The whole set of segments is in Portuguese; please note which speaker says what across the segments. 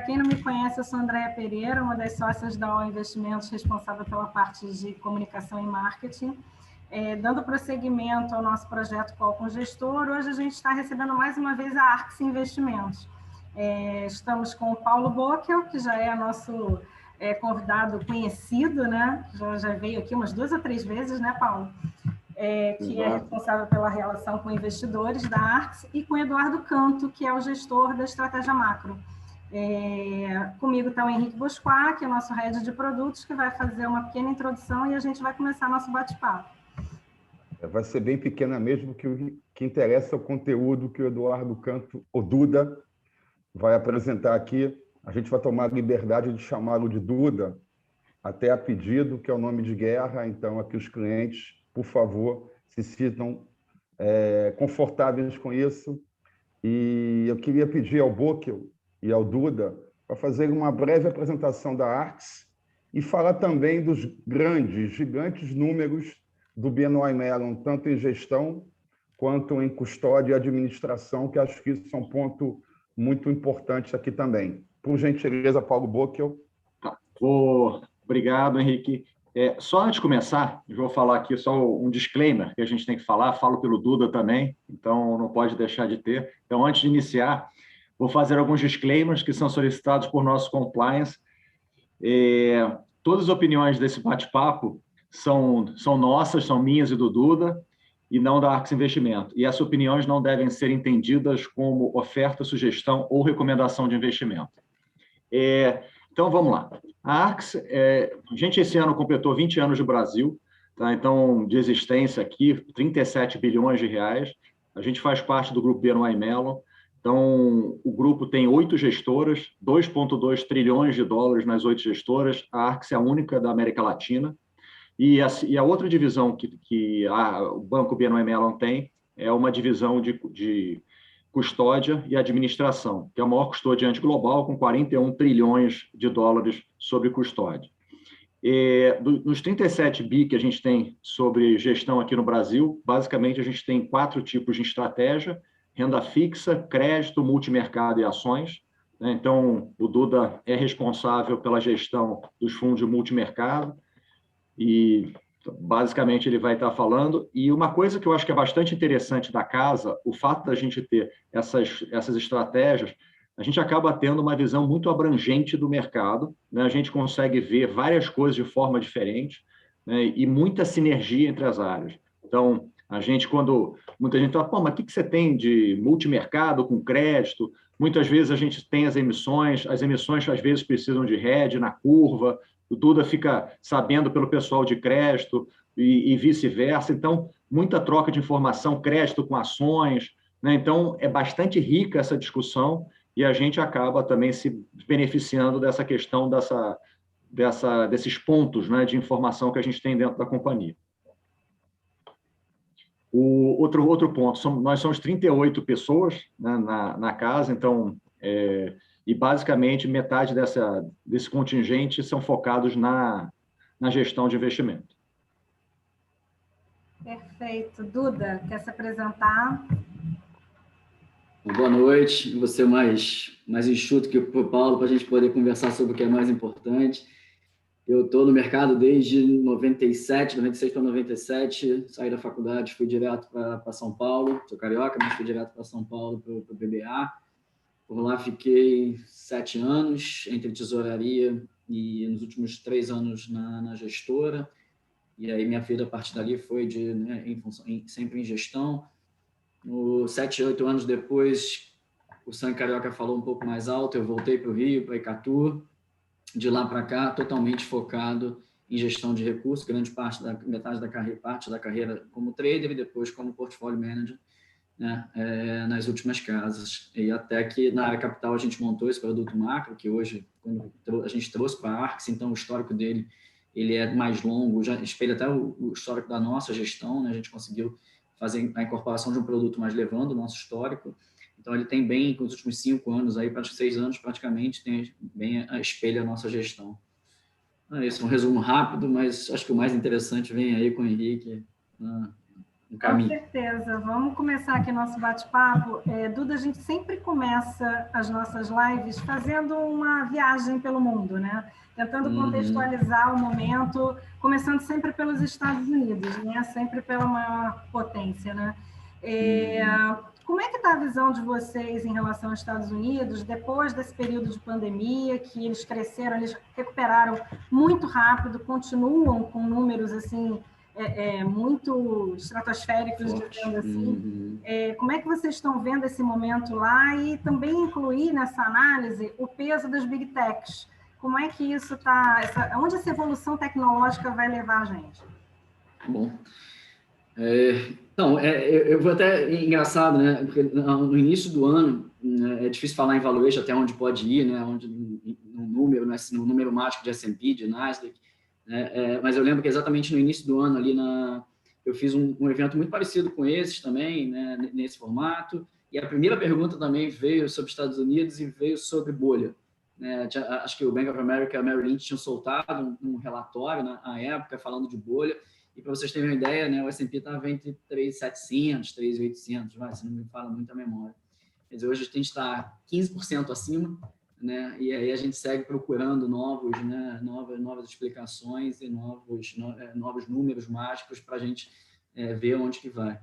Speaker 1: quem não me conhece, eu sou Andréia Pereira, uma das sócias da OL Investimentos, responsável pela parte de comunicação e marketing. Dando prosseguimento ao nosso projeto Call com Gestor, hoje a gente está recebendo mais uma vez a Arx Investimentos. Estamos com o Paulo Bockel, que já é nosso convidado conhecido, né? Já veio aqui umas 2 ou 3 vezes, né, Paulo? Que é responsável pela relação com investidores da Arx, e com Eduardo Canto, que é o gestor da estratégia macro. Comigo está o Henrique Bosquá, que é o nosso head de produtos, que vai fazer uma pequena introdução e a gente vai começar nosso bate-papo.
Speaker 2: Vai ser bem pequena mesmo, que o que interessa é o conteúdo que o Eduardo Canto, o Duda, vai apresentar aqui. A gente vai tomar a liberdade de chamá-lo de Duda, até a pedido, que é o nome de guerra. Então, aqui os clientes, por favor, se sintam confortáveis com isso. E eu queria pedir ao Bockel e ao Duda para fazer uma breve apresentação da Arx e falar também dos gigantes números do BNY Mellon, tanto em gestão quanto em custódia e administração, que acho que isso é um ponto muito importante aqui também. Por gentileza, Paulo Bockel.
Speaker 3: Obrigado, Henrique. Só antes de começar, eu vou falar aqui só um disclaimer que a gente tem que falar, falo pelo Duda também, então não pode deixar de ter. Então, antes de iniciar, vou fazer alguns disclaimers que são solicitados por nosso compliance. Todas as opiniões desse bate-papo são nossas, são minhas e do Duda, e não da Arx Investimento. E essas opiniões não devem ser entendidas como oferta, sugestão ou recomendação de investimento. Então, vamos lá. A Arx, a gente esse ano completou 20 anos de Brasil, tá? Então, de existência aqui, 37 bilhões de reais. A gente faz parte do grupo BNY Mellon. Então, o grupo tem 8 gestoras, 2,2 trilhões de dólares nas 8 gestoras. A Arx é a única da América Latina. E a outra divisão que o Banco BNY Mellon tem é uma divisão de custódia e administração, que é o maior custodiante global, com 41 trilhões de dólares sobre custódia. Nos 37 bi que a gente tem sobre gestão aqui no Brasil, basicamente a gente tem 4 tipos de estratégia: renda fixa, crédito, multimercado e ações. Então, o Duda é responsável pela gestão dos fundos de multimercado e basicamente ele vai estar falando. E uma coisa que eu acho que é bastante interessante da casa, o fato da gente ter essas estratégias, a gente acaba tendo uma visão muito abrangente do mercado, né? A gente consegue ver várias coisas de forma diferente, né? E muita sinergia entre as áreas. Então, quando muita gente fala, mas o que você tem de multimercado com crédito? Muitas vezes a gente tem as emissões às vezes precisam de hedge na curva, o Duda fica sabendo pelo pessoal de crédito e vice-versa. Então, muita troca de informação, crédito com ações, né? Então, é bastante rica essa discussão e a gente acaba também se beneficiando dessa questão, desses pontos, né, de informação que a gente tem dentro da companhia. O outro ponto, nós somos 38 pessoas, né, na casa, então, e basicamente metade desse contingente são focados na gestão de investimento.
Speaker 1: Perfeito. Duda, quer se apresentar?
Speaker 4: Boa noite. Vou ser mais enxuto que o Paulo, para a gente poder conversar sobre o que é mais importante. Eu estou no mercado desde 96 para 97, saí da faculdade, fui direto para São Paulo, sou carioca, mas fui direto para São Paulo para o BBA. Por lá fiquei 7 anos entre tesouraria e nos últimos 3 anos na gestora. E aí minha vida a partir dali foi sempre em gestão. 7, 8 anos depois, o sangue carioca falou um pouco mais alto, eu voltei para o Rio, para Icatu. De lá para cá, totalmente focado em gestão de recursos, metade da carreira, parte da carreira como trader e depois como portfólio manager, né, nas últimas casas. E até que na área capital a gente montou esse produto macro, que hoje a gente trouxe para a Arx, então o histórico dele ele é mais longo, já espelha até o histórico da nossa gestão, né, a gente conseguiu fazer a incorporação de um produto mais levando o nosso histórico. Então, ele tem bem, nos últimos 5 anos, aí, 6 anos, praticamente, tem bem espelha a nossa gestão. Esse é um resumo rápido, mas acho que o mais interessante vem aí com o Henrique um caminho.
Speaker 1: Com certeza. Vamos começar aqui nosso bate-papo. Duda, a gente sempre começa as nossas lives fazendo uma viagem pelo mundo, né? Tentando contextualizar o momento, começando sempre pelos Estados Unidos, né? Sempre pela maior potência, né? Como é que está a visão de vocês em relação aos Estados Unidos depois desse período de pandemia, que eles cresceram, eles recuperaram muito rápido, continuam com números assim muito estratosféricos, dizendo assim. Como é que vocês estão vendo esse momento lá e também incluir nessa análise o peso das Big Techs? Como é que isso está, onde essa evolução tecnológica vai levar a gente?
Speaker 4: Bom, então, eu vou até, engraçado, né, porque no início do ano, é difícil falar em valuation até onde pode ir, né, onde, no número mágico de S&P, de Nasdaq, né, mas eu lembro que exatamente no início do ano, ali eu fiz um evento muito parecido com esses também, né, nesse formato, e a primeira pergunta também veio sobre Estados Unidos e veio sobre bolha. Né, acho que o Bank of America e a Merrill Lynch tinham soltado um relatório na época falando de bolha. E para vocês terem uma ideia, né, o S&P estava entre 3.700, 3.800, se não me fala muito a memória. Quer dizer, hoje a gente está 15% acima, né, e aí a gente segue procurando novas explicações e novos números mágicos para a gente ver onde que vai.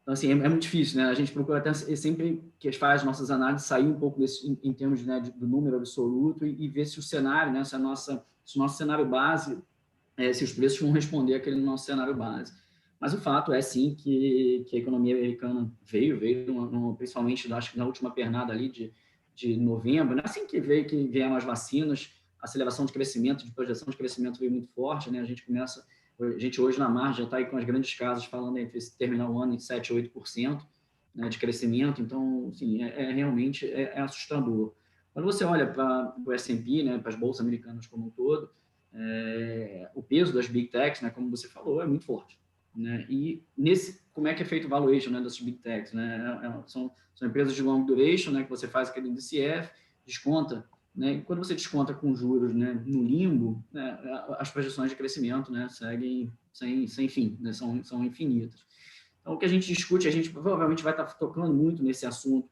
Speaker 4: Então, assim, é muito difícil, né? A gente procura até sempre que faz nossas análises sair um pouco desse, em termos, né, do número absoluto e ver se o cenário, né, se o nosso cenário base, se os preços vão responder aquele nosso cenário base. Mas o fato é, sim, que a economia americana veio principalmente, acho que na última pernada ali de novembro, né? Assim que vieram as vacinas, a aceleração de crescimento, de projeção de crescimento veio muito forte, né? A gente hoje na margem já está aí com as grandes casas falando entre terminar o ano em 7% a 8%, né, de crescimento. Então, assim, realmente assustador. Quando você olha para o S&P, né, para as bolsas americanas como um todo, o peso das Big Techs, né, como você falou, é muito forte. Né? E como é que é feito o valuation, né, dessas Big Techs? Né? São empresas de long duration, né, que você faz aquele DCF, desconta, né? E quando você desconta com juros, né, no limbo, né, as projeções de crescimento, né, seguem sem fim, né, são infinitas. Então, o que a gente discute, a gente provavelmente vai estar tocando muito nesse assunto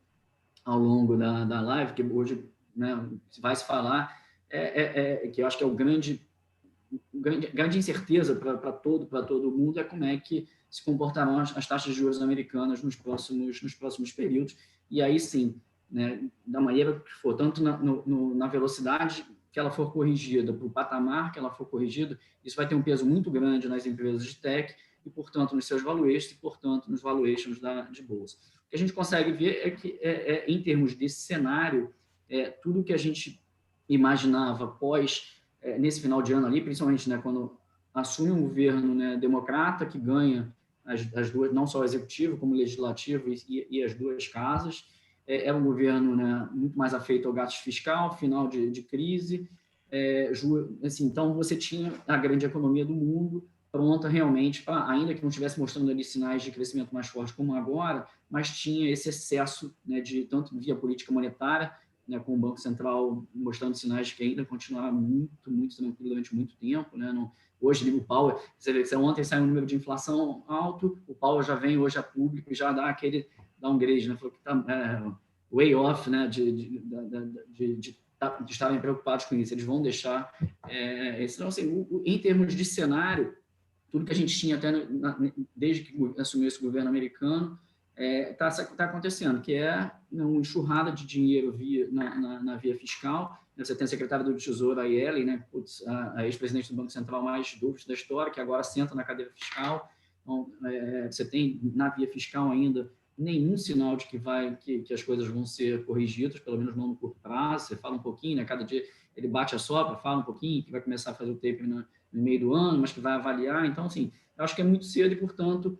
Speaker 4: ao longo da live, que hoje, né, vai se falar, que eu acho que é o grande incerteza para todo mundo é como é que se comportarão as taxas de juros americanas nos próximos períodos. E aí sim, né, da maneira que for, tanto na velocidade que ela for corrigida, para o patamar que ela for corrigida, isso vai ter um peso muito grande nas empresas de tech e, portanto, nos seus valuations e, portanto, nos valuations de bolsa. O que a gente consegue ver é que, em termos desse cenário, tudo que a gente imaginava nesse final de ano ali, principalmente, né, quando assume um governo, né, democrata que ganha as duas, não só o executivo como o legislativo e as duas casas, é um governo, né, muito mais afeito ao gasto fiscal, final de crise, assim, então você tinha a grande economia do mundo pronta realmente, ainda que não estivesse mostrando ali sinais de crescimento mais forte como agora, mas tinha esse excesso, né, de tanto via política monetária, né, com o Banco Central mostrando sinais de que ainda continuará muito, muito tranquilo durante muito tempo. Né? Hoje, o Powell, você vê que ontem saiu um número de inflação alto, o Powell já vem hoje a público e já dá aquele downgrade, né? Falou que está way off, né, de estarem preocupados com isso. Eles vão deixar... Então, assim, em termos de cenário, tudo que a gente tinha até desde que assumiu esse governo americano, está acontecendo, que é uma enxurrada de dinheiro na via fiscal. Você tem a secretária do Tesouro, a Yellen, né, a ex-presidente do Banco Central mais dovido da história, que agora senta na cadeira fiscal. Então, você tem na via fiscal ainda nenhum sinal de que as coisas vão ser corrigidas, pelo menos não no curto prazo. Você fala um pouquinho, né, cada dia ele bate a sopra, fala um pouquinho, que vai começar a fazer o taper no meio do ano, mas que vai avaliar. Então, assim, eu acho que é muito cedo e, portanto,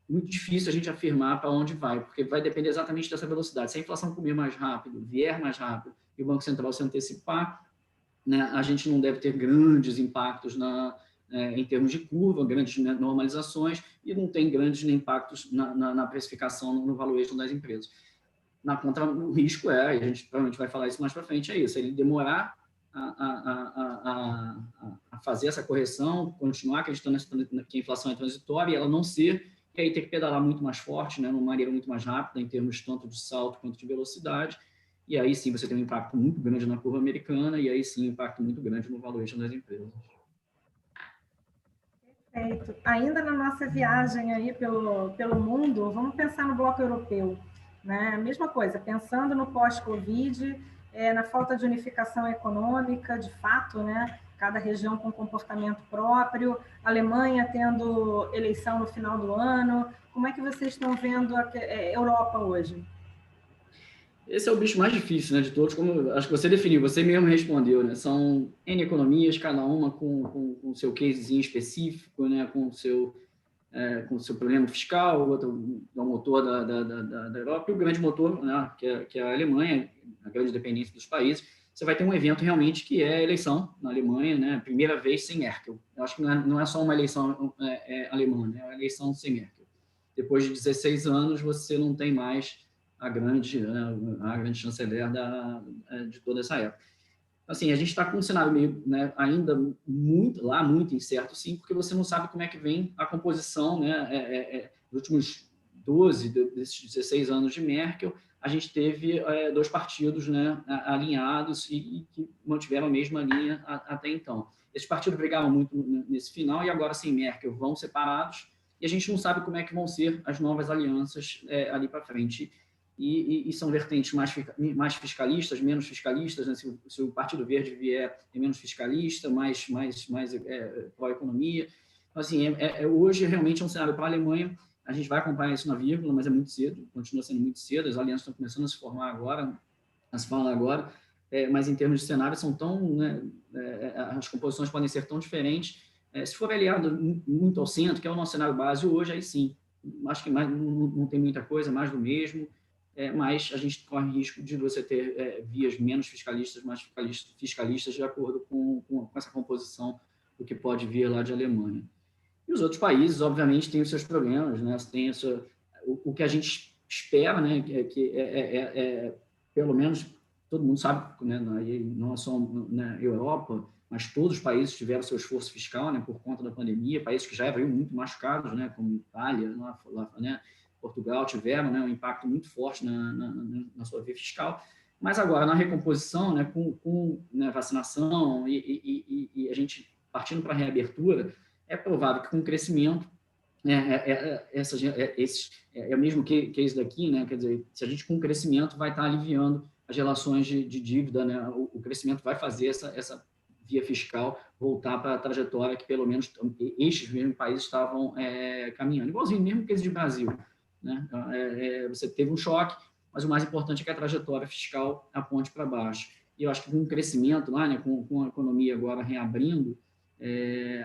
Speaker 4: muito difícil a gente afirmar para onde vai, porque vai depender exatamente dessa velocidade. Se a inflação comer mais rápido, vier mais rápido, e o Banco Central se antecipar, né, a gente não deve ter grandes impactos em termos de curva, grandes normalizações, e não tem grandes impactos na precificação, no valuation das empresas. Na conta, o risco a gente provavelmente vai falar isso mais para frente, é isso, ele demorar a fazer essa correção, continuar acreditando que a inflação é transitória e ela não ser, e aí ter que pedalar muito mais forte, né, numa maneira muito mais rápida, em termos tanto de salto quanto de velocidade, e aí sim você tem um impacto muito grande na curva americana, e aí sim um impacto muito grande no valuation das empresas.
Speaker 1: Perfeito. Ainda na nossa viagem aí pelo mundo, vamos pensar no bloco europeu, né? Mesma coisa, pensando no pós-Covid, na falta de unificação econômica, de fato, né? Cada região com comportamento próprio, a Alemanha tendo eleição no final do ano. Como é que vocês estão vendo a Europa hoje?
Speaker 4: Esse é o bicho mais difícil, né, de todos, como acho que você definiu, você mesmo respondeu, né? São N economias, cada uma com o seu casezinho específico, né, com o seu problema fiscal, o outro é o motor da Europa, e o grande motor, né, que é a Alemanha, a grande dependência dos países. Você vai ter um evento realmente que é a eleição na Alemanha, né, primeira vez sem Merkel. Eu acho que não é só uma eleição alemã, né, é uma eleição sem Merkel. Depois de 16 anos, você não tem mais a grande chanceler de toda essa época. Assim, a gente está com um cenário meio, né, ainda muito incerto, sim, porque você não sabe como é que vem a composição, né, nos últimos 12 desses 16 anos de Merkel, a gente teve 2 partidos, né, alinhados e que mantiveram a mesma linha até então. Esses partidos brigavam muito nesse final e agora, sem Merkel, vão separados e a gente não sabe como é que vão ser as novas alianças ali para frente. E são vertentes mais fiscalistas, menos fiscalistas, né? Se o Partido Verde vier, é menos fiscalista, mais pró-economia. Então, assim, hoje realmente é um cenário para a Alemanha. A gente vai acompanhar isso na vírgula, mas é muito cedo, continua sendo muito cedo. As alianças estão começando a se formar agora, a se falar agora, mas em termos de cenário são tão, né, as composições podem ser tão diferentes. Se for aliado muito ao centro, que é o nosso cenário base hoje, aí sim, acho que não tem muita coisa, mais do mesmo. Mas a gente corre risco de você ter vias menos fiscalistas, mais fiscalistas de acordo com essa composição do que pode vir lá de Alemanha. E os outros países, obviamente, têm os seus problemas, né? Tem o que a gente espera, né? Pelo menos, todo mundo sabe, né? Não é só na Europa, mas todos os países tiveram seu esforço fiscal, né? Por conta da pandemia, países que já haviam muito machucados, né? Como Itália, né? Portugal tiveram, né, um impacto muito forte na sua via fiscal, mas agora na recomposição, né, com né, vacinação e a gente partindo para a reabertura, é provável que com o crescimento, o mesmo case daqui, né, quer dizer, se a gente com o crescimento vai estar aliviando as relações de dívida, né, o crescimento vai fazer essa via fiscal voltar para a trajetória que pelo menos estes mesmos países estavam caminhando, igualzinho mesmo case de Brasil. Né? Você teve um choque, mas o mais importante é que a trajetória fiscal aponte para baixo. E eu acho que com o crescimento lá, né, com a economia agora reabrindo,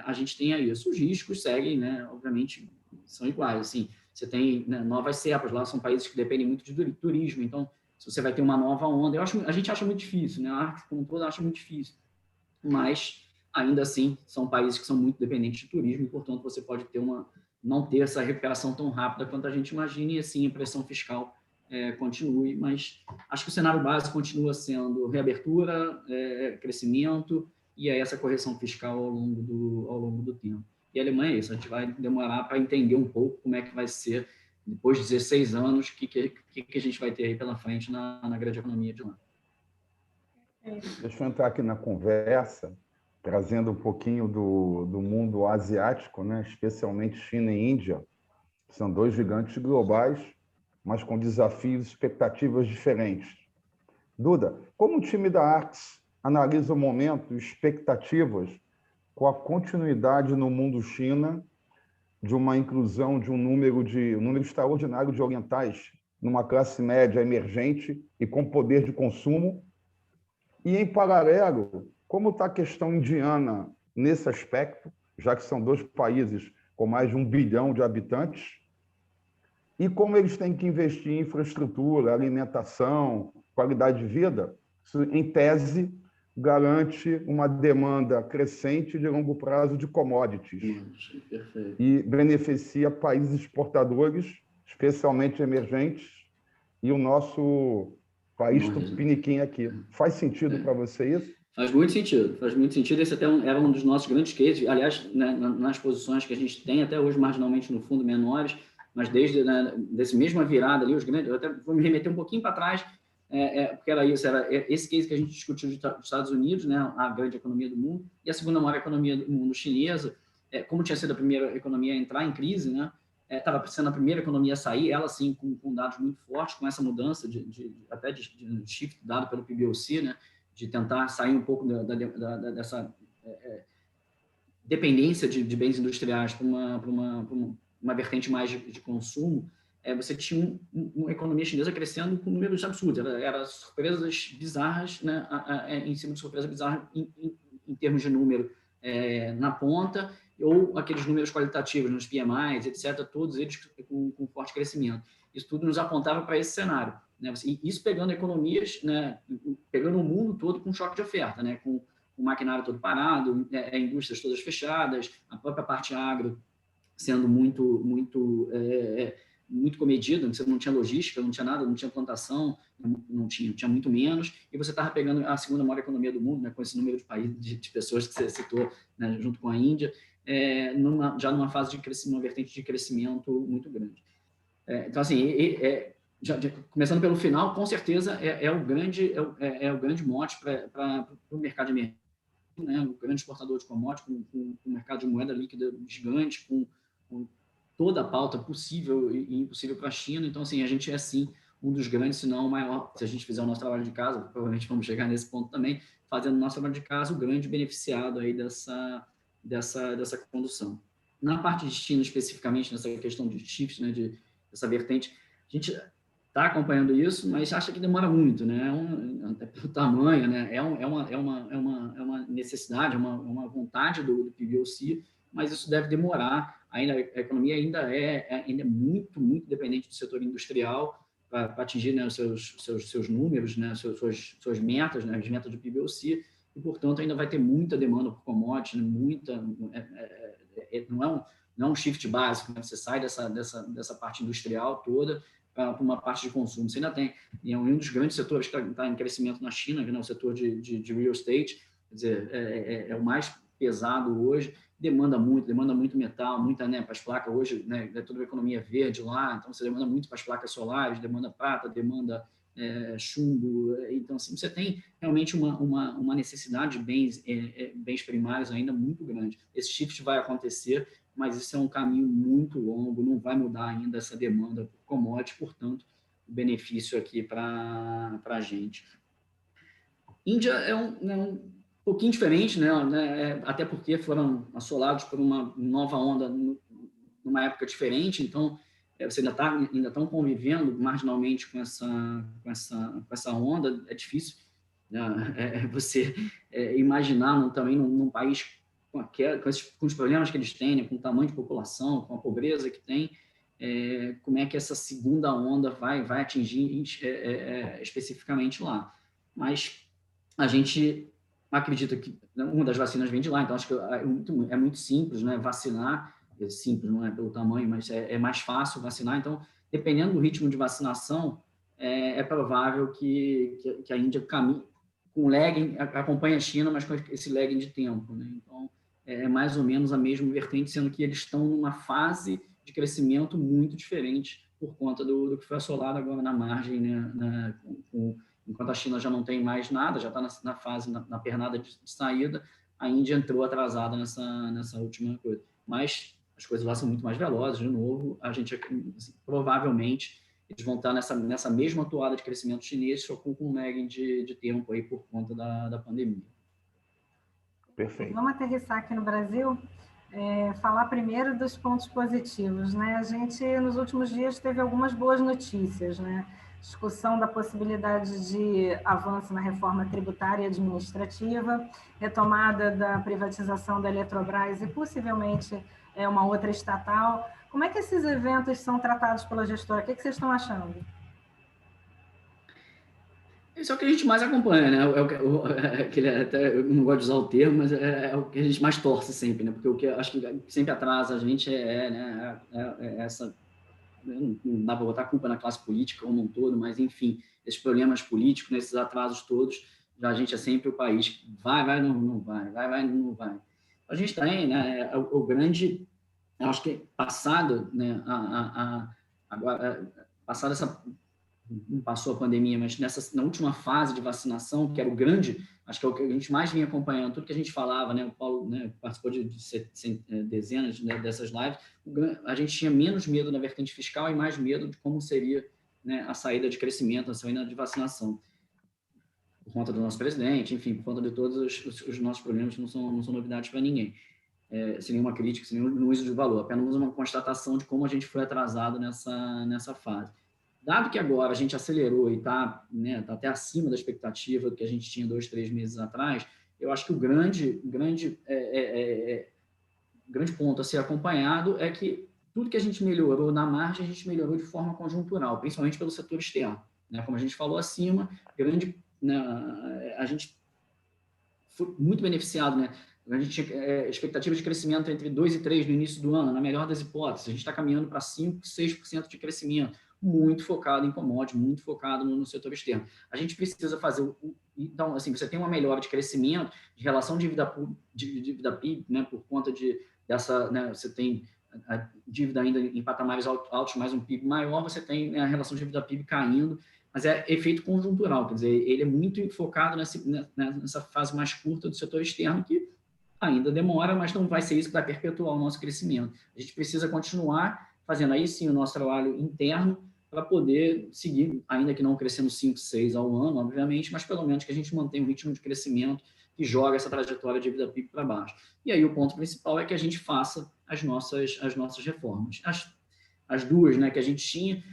Speaker 4: a gente tem isso. Os riscos seguem, né, obviamente, são iguais. Assim, você tem, né, novas cepas lá, são países que dependem muito de turismo, então, se você vai ter uma nova onda, a gente acha muito difícil, né? A Ártica como um todo acha muito difícil, mas ainda assim são países que são muito dependentes de turismo e, portanto, você pode ter não ter essa recuperação tão rápida quanto a gente imagina, e assim a pressão fiscal continue, mas acho que o cenário básico continua sendo reabertura, crescimento e essa correção fiscal ao longo do tempo. E a Alemanha é isso, a gente vai demorar para entender um pouco como é que vai ser, depois de 16 anos, o que a gente vai ter aí pela frente na grande economia de lá.
Speaker 2: Deixa eu entrar aqui na conversa, trazendo um pouquinho do mundo asiático, né? Especialmente China e Índia, que são 2 gigantes globais, mas com desafios e expectativas diferentes. Duda, como o time da Arx analisa o momento e expectativas com a continuidade no mundo China de uma inclusão de um número extraordinário de orientais numa classe média emergente e com poder de consumo? E, em paralelo, como está a questão indiana nesse aspecto, já que são 2 países com mais de 1 bilhão de habitantes, e como eles têm que investir em infraestrutura, alimentação, qualidade de vida? Isso, em tese, garante uma demanda crescente de longo prazo de commodities.
Speaker 4: Perfeito.
Speaker 2: E beneficia países exportadores, especialmente emergentes, e o nosso país tupiniquim aqui. Faz sentido para você isso?
Speaker 4: Faz muito sentido, faz muito sentido. Esse até era um dos nossos grandes cases, aliás, né, nas posições que a gente tem, até hoje marginalmente no fundo menores, mas desde desse mesma virada ali, os grandes, eu até vou me remeter um pouquinho para trás, porque era isso, era esse case que a gente discutiu dos Estados Unidos, né, a grande economia do mundo, e a segunda maior economia do mundo, chinesa, como tinha sido a primeira economia a entrar em crise, né, estava sendo a primeira economia a sair, ela sim, com dados muito fortes, com essa mudança até de shift dado pelo PBOC, né, de tentar sair um pouco dessa dependência de bens industriais para uma vertente mais de consumo. Você tinha uma economia chinesa crescendo com números absurdos, era surpresas bizarras, né, em cima de surpresas bizarras em termos de número na ponta, ou aqueles números qualitativos nos PMIs, etc., todos eles com forte crescimento. Isso tudo nos apontava para esse cenário, né? Isso pegando economias, né, pegando o mundo todo com choque de oferta, né, com o maquinário todo parado, indústrias todas fechadas, a própria parte agro sendo muito comedida, você não tinha logística, não tinha nada, não tinha plantação, não tinha muito menos, e você estava pegando a segunda maior economia do mundo, né, com esse número de países, de pessoas que você citou, né, junto com a Índia, já numa fase de crescimento, uma vertente de crescimento muito grande. Então, assim, começando pelo final, com certeza é o grande mote para o mercado de emergência, né, o grande exportador de commodities, com um mercado de moeda líquida gigante, com toda a pauta possível e impossível para a China. Então, assim, a gente é, sim, um dos grandes, se não o maior, se a gente fizer o nosso trabalho de casa, provavelmente vamos chegar nesse ponto também, fazendo o nosso trabalho de casa, o grande beneficiado aí dessa condução. Na parte de China, especificamente, nessa questão de chips, né, dessa vertente, a gente está acompanhando isso, mas acha que demora muito, né? Até pelo tamanho, né? É uma necessidade, uma vontade do PBOC, mas isso deve demorar. Ainda a economia ainda é muito dependente do setor industrial para atingir, né, os seus números, né, suas metas, né, as metas do PBOC, e portanto ainda vai ter muita demanda por commodity, não é um shift básico, né? Você sai dessa parte industrial toda para uma parte de consumo. Você ainda tem, é um dos grandes setores que está em crescimento na China, né, o setor de real estate, quer dizer, é o mais pesado hoje, demanda muito metal, muita, né, para as placas hoje, né, é toda a economia verde lá, então você demanda muito para as placas solares, demanda prata, demanda chumbo, então assim, você tem realmente uma necessidade de bens primários ainda muito grande. Esse shift vai acontecer, mas isso é um caminho muito longo, não vai mudar ainda essa demanda por commodity, portanto, o benefício aqui para a gente. Índia é um pouquinho diferente, né? Até porque foram assolados por uma nova onda numa época diferente, então você ainda estão convivendo marginalmente com essa onda, é difícil, né, você imaginar também num país com os problemas que eles têm, né, com o tamanho de população, com a pobreza que tem, como é que essa segunda onda vai atingir especificamente lá. Mas a gente acredita que uma das vacinas vem de lá, então acho que é muito simples, né, vacinar, simples não é pelo tamanho, mas é mais fácil vacinar, então dependendo do ritmo de vacinação, é provável que a Índia caminhe com lagging, acompanhe a China, mas com esse lagging de tempo, né? Então é mais ou menos a mesma vertente, sendo que eles estão numa fase de crescimento muito diferente por conta do que foi assolado agora na margem, né, enquanto a China já não tem mais nada, já está na fase, na pernada de saída, a Índia entrou atrasada nessa última coisa. Mas as coisas lá são muito mais velozes, de novo, a gente, assim, provavelmente, eles vão estar nessa mesma toada de crescimento chinês, só com um lagging de tempo aí por conta da pandemia.
Speaker 2: Perfeito.
Speaker 1: Vamos aterrissar aqui no Brasil, falar primeiro dos pontos positivos, né? A gente, nos últimos dias, teve algumas boas notícias, né? Discussão da possibilidade de avanço na reforma tributária e administrativa, retomada da privatização da Eletrobras e possivelmente uma outra estatal. Como é que esses eventos são tratados pela gestora? O que vocês estão achando?
Speaker 4: Isso é o que a gente mais acompanha, né? Eu não gosto de usar o termo, mas é o que a gente mais torce sempre, né? Porque o que eu acho que sempre atrasa a gente essa... Não dá para botar culpa na classe política como um todo, mas, enfim, esses problemas políticos, nesses atrasos todos, Já a gente é sempre o país que vai, não vai. A gente tem, né, o grande, eu acho que passado, né, agora, passada essa, não passou a pandemia, mas na última fase de vacinação, que era o grande, acho que é o que a gente mais vinha acompanhando, tudo que a gente falava, né, o Paulo, né, participou de dezenas, né, dessas lives, a gente tinha menos medo na vertente fiscal e mais medo de como seria, né, a saída de crescimento, a saída de vacinação. Por conta do nosso presidente, enfim, por conta de todos os nossos problemas que não são novidades para ninguém. Sem nenhuma crítica, sem nenhum uso de valor, apenas uma constatação de como a gente foi atrasado nessa fase. Dado que agora a gente acelerou e está, né, tá até acima da expectativa que a gente tinha 2, 3 meses atrás, eu acho que o grande ponto a ser acompanhado é que tudo que a gente melhorou na margem, a gente melhorou de forma conjuntural, principalmente pelo setor externo. Né? Como a gente falou acima, né, a gente foi muito beneficiado, né? A gente tinha expectativa de crescimento entre 2 e 3 no início do ano, na melhor das hipóteses. A gente está caminhando para 5, 6% de crescimento, muito focado em commodity, muito focado no setor externo. A gente precisa fazer... Então, assim, você tem uma melhora de crescimento, de relação de dívida PIB, né, por conta dessa... Né, você tem a dívida ainda em patamares altos, mais um PIB maior, você tem, né, a relação de dívida PIB caindo, mas é efeito conjuntural, quer dizer, ele é muito focado nessa fase mais curta do setor externo, que ainda demora, mas não vai ser isso que vai perpetuar o nosso crescimento. A gente precisa continuar fazendo aí sim o nosso trabalho interno para poder seguir, ainda que não crescendo 5, 6 ao ano, obviamente, mas pelo menos que a gente mantenha um ritmo de crescimento que joga essa trajetória de dívida PIB para baixo. E aí o ponto principal é que a gente faça as nossas reformas. As duas, né, que a gente tinha...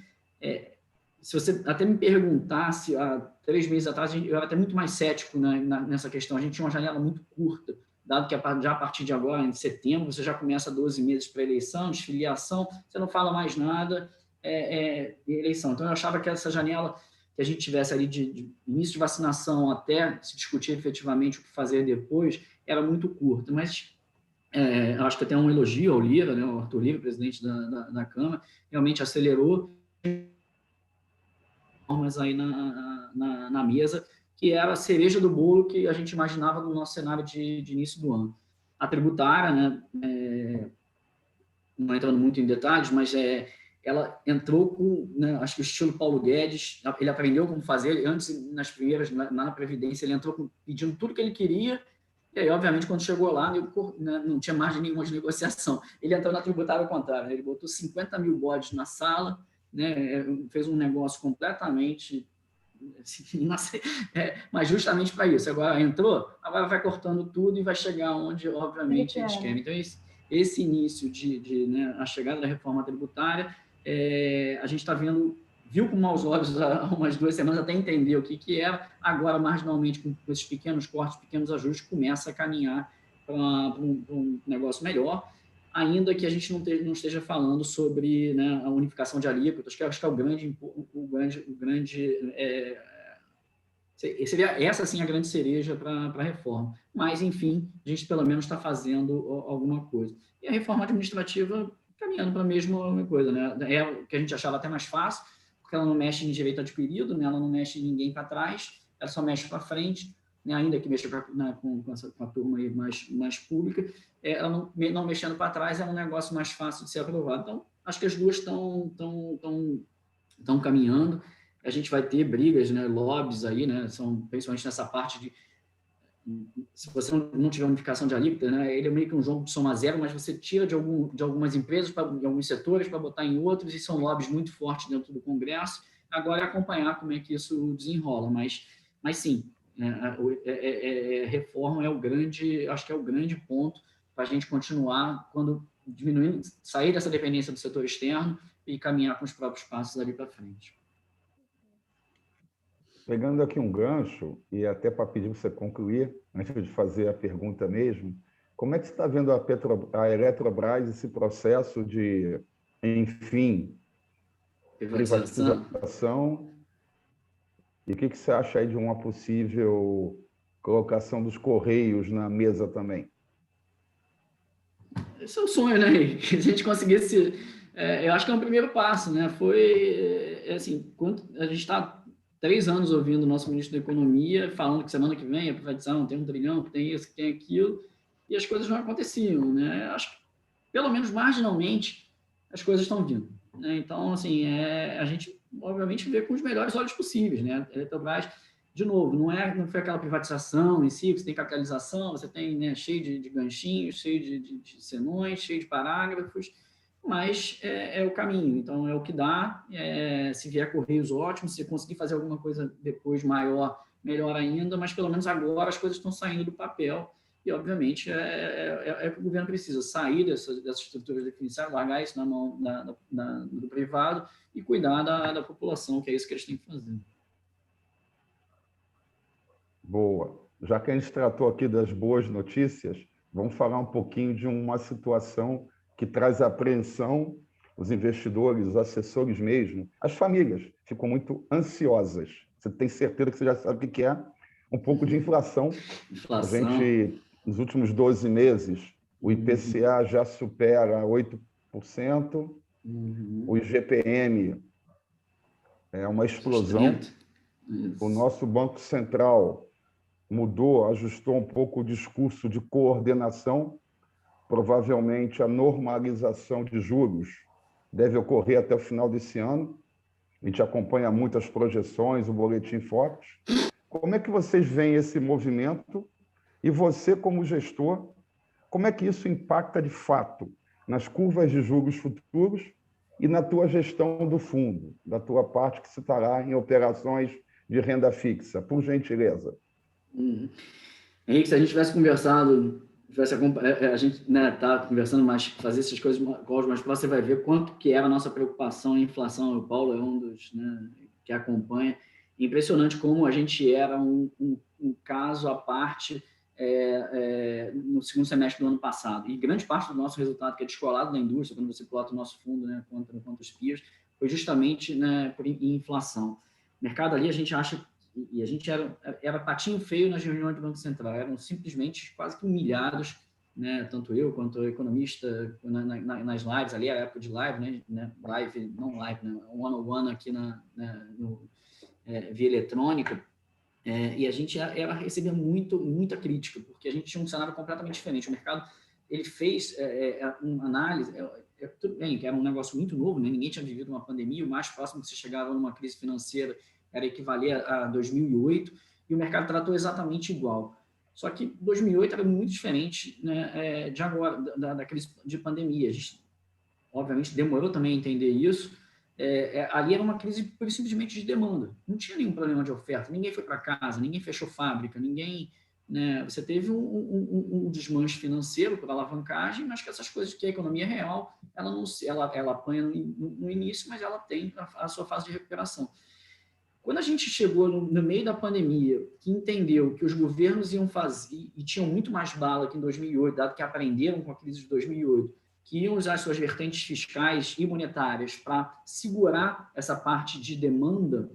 Speaker 4: se você até me perguntasse há 3 meses atrás, eu era até muito mais cético, né, nessa questão. A gente tinha uma janela muito curta, dado que já a partir de agora, em setembro, você já começa 12 meses para eleição, desfiliação, você não fala mais nada de eleição. Então, eu achava que essa janela que a gente tivesse ali de início de vacinação até se discutir efetivamente o que fazer depois, era muito curta. Mas acho que até um elogio ao Lira, né, o Arthur Lira, presidente da Câmara, realmente acelerou normas aí na mesa, que era a cereja do bolo que a gente imaginava no nosso cenário de início do ano. A tributária, né, não entrando muito em detalhes, mas ela entrou com, né, acho que o estilo Paulo Guedes, ele aprendeu como fazer, antes, nas primeiras, na Previdência, ele entrou pedindo tudo que ele queria, e aí, obviamente, quando chegou lá, não tinha margem nenhuma de negociação. Ele entrou na tributária ao contrário, né? Ele botou 50 mil bodes na sala, né, fez um negócio completamente... mas justamente para isso. Agora entrou, agora vai cortando tudo e vai chegar onde, obviamente, eles querem. Então, esse início né, a chegada da reforma tributária, a gente está viu com maus olhos há umas 2 semanas, até entender o que era. Agora, marginalmente, com esses pequenos cortes, pequenos ajustes, começa a caminhar para um negócio melhor, ainda que a gente não esteja falando sobre, né, a unificação de alíquotas, que eu acho que é o grande seria essa, sim, a grande cereja para a reforma. Mas, enfim, a gente pelo menos está fazendo alguma coisa. E a reforma administrativa caminhando para a mesma coisa, né? É o que a gente achava até mais fácil, porque ela não mexe em direito adquirido, né? Ela não mexe em ninguém para trás, ela só mexe para frente, né? Ainda que mexa com a turma aí mais pública, ela não mexendo para trás é um negócio mais fácil de ser aprovado. Então, acho que as duas estão caminhando. A gente vai ter brigas, né, lobbies aí, né, principalmente nessa parte de... Se você não tiver unificação de alíquota, né, ele é meio que um jogo de soma zero, mas você tira de algumas empresas, de alguns setores, para botar em outros, e são lobbies muito fortes dentro do Congresso. Agora é acompanhar como é que isso desenrola. Mas sim, reforma acho que é o grande ponto para a gente continuar, sair dessa dependência do setor externo e caminhar com os próprios passos ali para frente.
Speaker 2: Pegando aqui um gancho, e até para pedir para você concluir, antes de fazer a pergunta mesmo, como é que você está vendo a Eletrobras, esse processo de, enfim, privatização? E o que você acha aí de uma possível colocação dos Correios na mesa também?
Speaker 4: Esse é o sonho, né? Que a gente conseguisse... eu acho que é um primeiro passo, né? Foi, assim, quando a gente está 3 anos ouvindo o nosso ministro da Economia falando que semana que vem a privatização tem 1 trilhão, que tem isso, que tem aquilo, e as coisas não aconteciam, né? Acho que, pelo menos marginalmente, as coisas estão vindo, né? Então, assim, a gente, obviamente, vê com os melhores olhos possíveis, né? A Eletrobras, de novo, não foi aquela privatização em si, que você tem capitalização, você tem, né, cheio de ganchinhos, cheio de senões, cheio de parágrafos, mas é o caminho, então é o que dá. Se vier Correios, ótimo, se conseguir fazer alguma coisa depois maior, melhor ainda, mas pelo menos agora as coisas estão saindo do papel e, obviamente, é o que o governo precisa, sair dessas estruturas definitivas, largar isso na mão do privado e cuidar da população, que é isso que eles têm que fazer.
Speaker 2: Boa. Já que a gente tratou aqui das boas notícias, vamos falar um pouquinho de uma situação que traz apreensão. Os investidores, os assessores mesmo, as famílias ficam muito ansiosas. Você tem certeza que você já sabe o que é? Um pouco de inflação.
Speaker 4: Inflação.
Speaker 2: A gente, nos últimos 12 meses, o IPCA já supera 8%, o IGPM é uma explosão. O nosso Banco Central mudou, ajustou um pouco o discurso de coordenação. Provavelmente a normalização de juros deve ocorrer até o final desse ano. A gente acompanha muitas projeções, o boletim Focus. Como é que vocês veem esse movimento? E você, como gestor, como é que isso impacta de fato nas curvas de juros futuros e na tua gestão do fundo, da tua parte que se estará em operações de renda fixa? Por gentileza.
Speaker 4: Henrique, se a gente tivesse conversado, a gente, né, tá conversando, mas fazer essas coisas mais próximos, você vai ver quanto que era a nossa preocupação em inflação. O Paulo é um dos, né, que acompanha. Impressionante como a gente era um caso à parte no segundo semestre do ano passado. E grande parte do nosso resultado, que é descolado da indústria, quando você plota o nosso fundo, né, contra os peers, foi justamente, né, por inflação. O mercado ali, a gente acha, e a gente era patinho feio nas reuniões do Banco Central, eram simplesmente quase que humilhados, né, tanto eu quanto o economista nas lives, ali a época de live, né, live, não live, né, one-on-one aqui via eletrônica, e a gente recebia muita crítica, porque a gente tinha um cenário completamente diferente. O mercado, ele fez uma análise, tudo bem, que era um negócio muito novo, né, ninguém tinha vivido uma pandemia, o mais próximo que você chegava numa crise financeira era equivaler a 2008, e o mercado tratou exatamente igual. Só que 2008 era muito diferente, né, de agora, da crise de pandemia. A gente, obviamente, demorou também a entender isso. Ali era uma crise simplesmente de demanda. Não tinha nenhum problema de oferta, ninguém foi para casa, ninguém fechou fábrica, ninguém... Né, você teve um desmanche financeiro por alavancagem, mas que essas coisas que a economia real, ela apanha no início, mas ela tem a sua fase de recuperação. Quando a gente chegou no meio da pandemia, que entendeu que os governos iam fazer, e tinham muito mais bala que em 2008, dado que aprenderam com a crise de 2008, que iam usar suas vertentes fiscais e monetárias para segurar essa parte de demanda,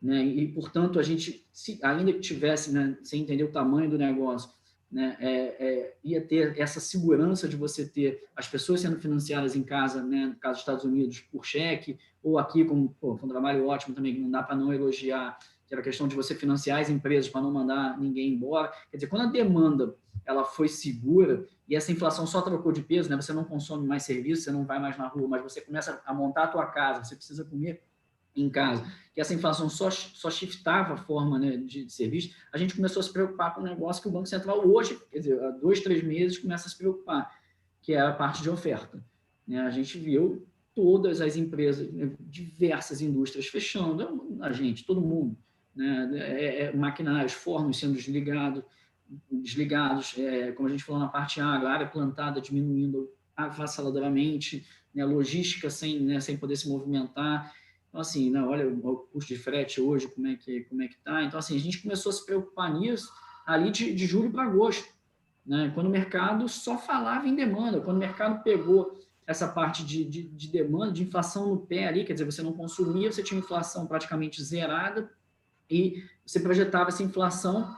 Speaker 4: né, e, portanto, a gente, ainda que tivesse, né, sem entender o tamanho do negócio, né, ia ter essa segurança de você ter as pessoas sendo financiadas em casa, né, no caso dos Estados Unidos, por cheque, ou aqui, como foi um trabalho ótimo também, que não dá para não elogiar, que era a questão de você financiar as empresas para não mandar ninguém embora. Quer dizer, quando a demanda ela foi segura e essa inflação só trocou de peso, né, você não consome mais serviço, você não vai mais na rua, mas você começa a montar a tua casa, você precisa comer em casa, que essa inflação só shiftava a forma, né, de serviço, a gente começou a se preocupar com um negócio que o Banco Central hoje, quer dizer, há 2, 3 meses, começa a se preocupar, que é a parte de oferta. Né? A gente viu todas as empresas, né, diversas indústrias fechando, a gente, todo mundo, né? Maquinários, fornos sendo desligados, como a gente falou na parte agro, a área plantada diminuindo avassaladoramente, né? Logística sem poder se movimentar. Então, assim, né, olha o custo de frete hoje, como é que está. Então, assim, a gente começou a se preocupar nisso ali de julho para agosto, né, quando o mercado só falava em demanda, quando o mercado pegou essa parte de demanda, de inflação no pé ali, quer dizer, você não consumia, você tinha inflação praticamente zerada e você projetava essa inflação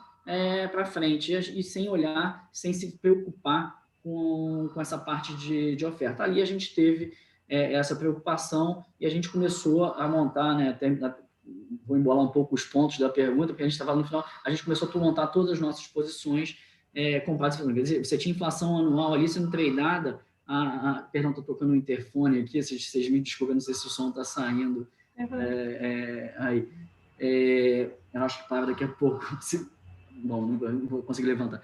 Speaker 4: para frente e sem olhar, sem se preocupar com essa parte de oferta. Ali a gente teve essa preocupação e a gente começou a montar, né, vou embolar um pouco os pontos da pergunta, porque a gente estava no final, a gente começou a montar todas as nossas posições compradas. Quer dizer, você tinha inflação anual ali sendo tradada, perdão, estou tocando um interfone aqui, vocês me desculpem, não sei se o som está saindo aí. Eu acho que para daqui a pouco, bom, não vou conseguir levantar.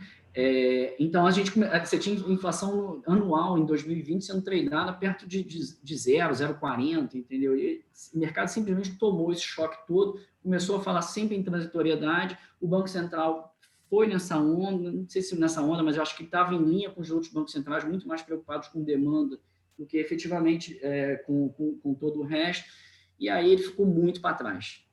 Speaker 4: Então, você tinha inflação anual em 2020 sendo tradada perto de 0,40, entendeu? E o mercado simplesmente tomou esse choque todo, começou a falar sempre em transitoriedade, o Banco Central foi nessa onda, não sei se nessa onda, mas eu acho que estava em linha com os outros bancos centrais, muito mais preocupados com demanda do que efetivamente com todo o resto, e aí ele ficou muito para trás,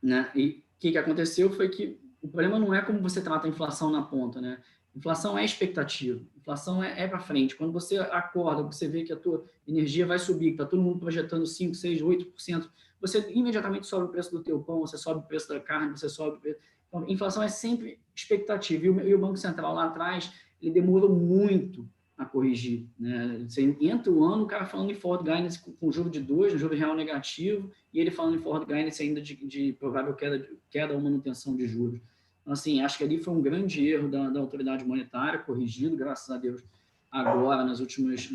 Speaker 4: né? E o que aconteceu foi que o problema não é como você trata a inflação na ponta, né? Inflação é expectativa, inflação é para frente. Quando você acorda, você vê que a tua energia vai subir, que está todo mundo projetando 5%, 6%, 8%, você imediatamente sobe o preço do teu pão, você sobe o preço da carne, você sobe o preço... Então, inflação é sempre expectativa. E o Banco Central lá atrás, ele demorou muito a corrigir, né? Você entra o ano, o cara falando em forward guidance com juro de 2, juro real negativo, e ele falando em forward guidance ainda de provável queda ou manutenção de juros. Então, assim, acho que ali foi um grande erro da autoridade monetária, corrigido, graças a Deus, agora, nas últimas,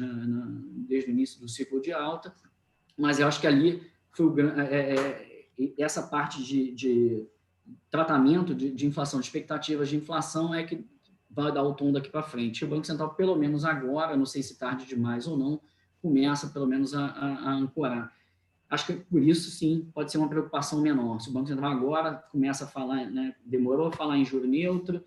Speaker 4: desde o início do ciclo de alta, mas eu acho que ali foi essa parte de tratamento de inflação, de expectativas de inflação é que vai dar o tom daqui para frente. O Banco Central, pelo menos agora, não sei se tarde demais ou não, começa pelo menos a ancorar. Acho que por isso, sim, pode ser uma preocupação menor. Se o Banco Central agora começa a falar, né, demorou a falar em juro neutro,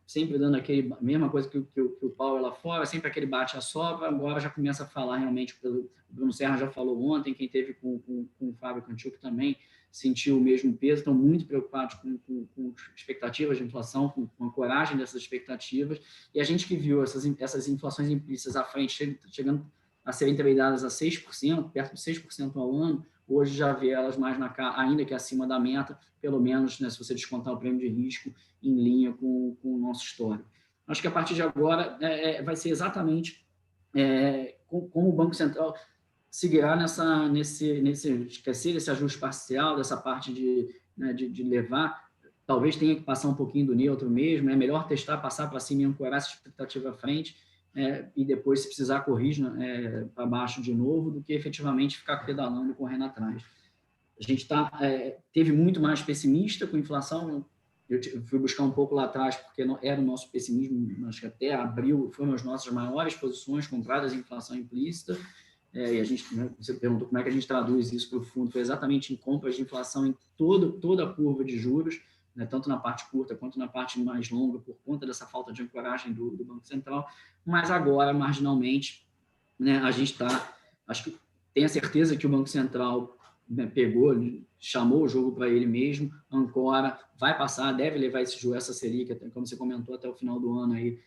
Speaker 4: sempre dando aquele mesma coisa que o Powell lá fora, sempre aquele bate a sopra, agora já começa a falar realmente, o Bruno Serra já falou ontem, quem teve com o Fábio Cantiuc também sentiu o mesmo peso, estão muito preocupados com expectativas de inflação, com a coragem dessas expectativas, e a gente que viu essas inflações implícitas à frente, chegando a serem tradeadas a 6%, perto de 6% ao ano, hoje já vê elas mais ainda que acima da meta, pelo menos, né, se você descontar o prêmio de risco, em linha com o nosso histórico. Acho que a partir de agora vai ser exatamente como o Banco Central seguirá esquecer esse ajuste parcial, dessa parte de levar, talvez tenha que passar um pouquinho do neutro mesmo, é melhor testar, passar para cima e ancorar essa expectativa à frente, e depois, se precisar, corrigir para baixo de novo, do que efetivamente ficar pedalando e correndo atrás. A gente teve muito mais pessimista com a inflação. Eu fui buscar um pouco lá atrás, porque era o nosso pessimismo, acho que até abril foram as nossas maiores posições compradas em inflação implícita, e a gente, você perguntou como é que a gente traduz isso para o fundo, foi exatamente em compras de inflação em toda a curva de juros, né, tanto na parte curta quanto na parte mais longa, por conta dessa falta de ancoragem do Banco Central, mas agora, marginalmente, né, a gente acho que tem a certeza que o Banco Central, né, chamou o jogo para ele mesmo, ancora, vai passar, deve levar essa Selic, como você comentou, até o final do ano, aí,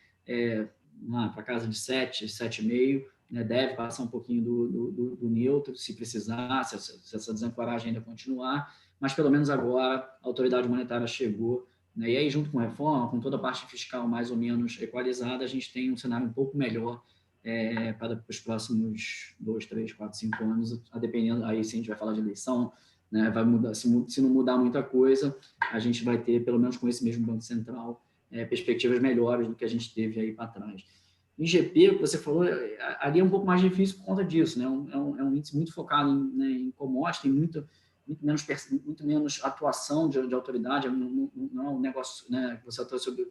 Speaker 4: lá para casa de 7, 7,5%, né, deve passar um pouquinho do neutro, se precisar, se essa desancoragem ainda continuar, mas pelo menos agora a autoridade monetária chegou, né, e aí junto com a reforma, com toda a parte fiscal mais ou menos equalizada, a gente tem um cenário um pouco melhor para os próximos 2, 3, 4, 5 anos, a dependendo, aí se a gente vai falar de eleição, né, vai mudar, se não mudar muita coisa, a gente vai ter, pelo menos com esse mesmo Banco Central, perspectivas melhores do que a gente teve aí para trás. Em GP, que você falou, ali é um pouco mais difícil por conta disso, né? É um índice muito focado em commodity, tem muito menos atuação de autoridade, não é um negócio, né, que você atua sobre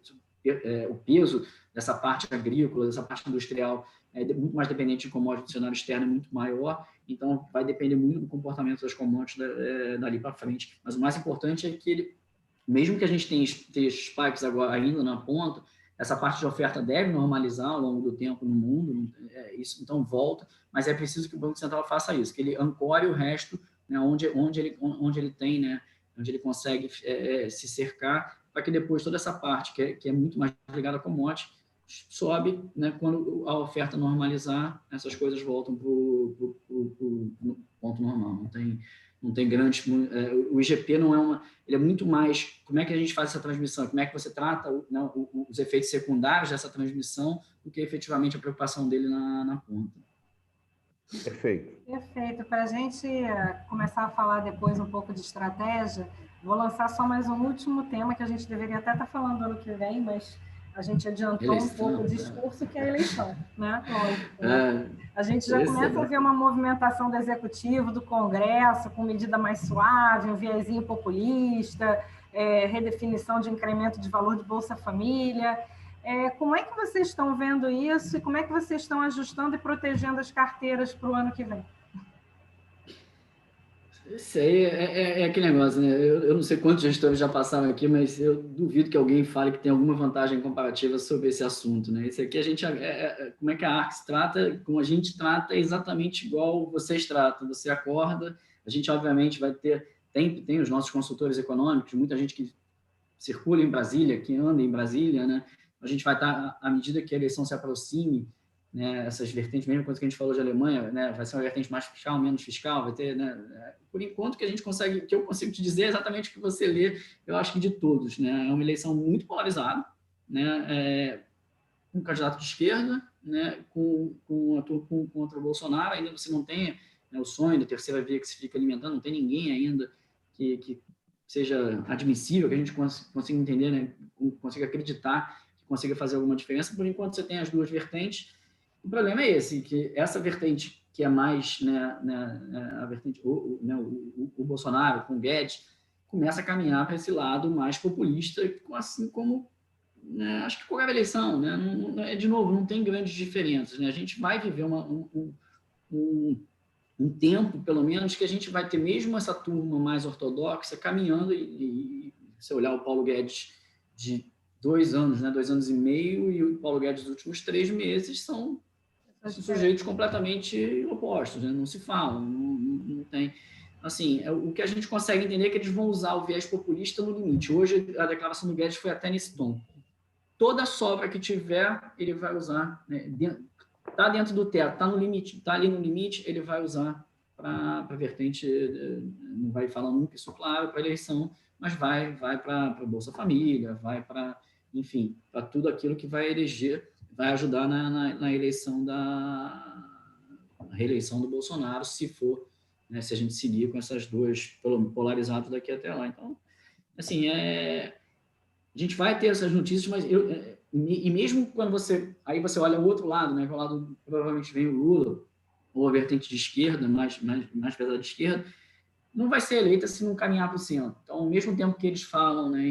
Speaker 4: o peso dessa parte agrícola, dessa parte industrial, muito mais dependente de commodity, do cenário externo é muito maior, então vai depender muito do comportamento das commodities dali para frente. Mas o mais importante é que mesmo que a gente tenha spikes agora ainda na ponta, essa parte de oferta deve normalizar ao longo do tempo no mundo, isso então volta, mas é preciso que o Banco Central faça isso, que ele ancore o resto, né, onde ele tem, né, onde ele consegue se cercar, para que depois toda essa parte, que é muito mais ligada a commodity, sobe, né, quando a oferta normalizar, essas coisas voltam para o ponto normal, não tem grandes... o IGP não ele é muito mais... Como é que a gente faz essa transmissão? Como é que você trata os efeitos secundários dessa transmissão do que efetivamente a preocupação dele na ponta?
Speaker 2: Perfeito.
Speaker 1: Perfeito. Para a gente começar a falar depois um pouco de estratégia, vou lançar só mais um último tema que a gente deveria até estar falando ano que vem, mas a gente adiantou um pouco o discurso, que é a eleição, né? Lógico, né? A gente já começa a ver uma movimentação do Executivo, do Congresso, com medida mais suave, um viezinho populista, redefinição de incremento de valor de Bolsa Família. Como é que vocês estão vendo isso e como é que vocês estão ajustando e protegendo as carteiras para o ano que vem?
Speaker 4: Isso aí é aquele negócio, né? Eu não sei quantos gestores já passaram aqui, mas eu duvido que alguém fale que tem alguma vantagem comparativa sobre esse assunto, né? Esse aqui a gente, como é que a Arx trata, como a gente trata, é exatamente igual vocês tratam. Você acorda, a gente obviamente vai ter, tem os nossos consultores econômicos, muita gente que circula em Brasília, que anda em Brasília, né? A gente vai estar, à medida que a eleição se aproxime, né, essas vertentes, mesma coisa que a gente falou de Alemanha, né, vai ser uma vertente mais fiscal, menos fiscal, vai ter, né, por enquanto que eu consigo te dizer exatamente o que você lê, eu acho que de todos, né, é uma eleição muito polarizada, né, um candidato de esquerda, né, contra o Bolsonaro, ainda você não tem, né, o sonho da terceira via que se fica alimentando, não tem ninguém ainda que seja admissível, que a gente consiga entender, né, consiga acreditar, que consiga fazer alguma diferença. Por enquanto você tem as duas vertentes. O problema é esse, que essa vertente que é mais, né, a vertente, o Bolsonaro com o Guedes, começa a caminhar para esse lado mais populista, assim como, né, acho que qualquer eleição, né, de novo, não tem grandes diferenças, né, a gente vai viver um tempo, pelo menos, que a gente vai ter mesmo essa turma mais ortodoxa caminhando, e se olhar o Paulo Guedes de 2 anos, né, 2 anos e meio, e o Paulo Guedes dos últimos 3 meses são sujeitos completamente opostos, né? Não se falam, não tem. Assim, o que a gente consegue entender é que eles vão usar o viés populista no limite. Hoje, a declaração do Guedes foi até nesse tom. Toda sobra que tiver, ele vai usar, né? Está dentro do teto, está no limite, está ali no limite, ele vai usar para a vertente, não vai falar nunca isso, claro, para a eleição, mas vai para a Bolsa Família, vai para, enfim, para tudo aquilo que vai eleger, vai ajudar na eleição reeleição do Bolsonaro, se for, né, se a gente seguir com essas duas polarizadas daqui até lá. Então, assim, a gente vai ter essas notícias, mas e mesmo quando aí você olha o outro lado, né, que é o lado, provavelmente vem o Lula, ou a vertente de esquerda, mais pesada de esquerda, não vai ser eleita se não caminhar para o centro. Então, ao mesmo tempo que eles falam, né,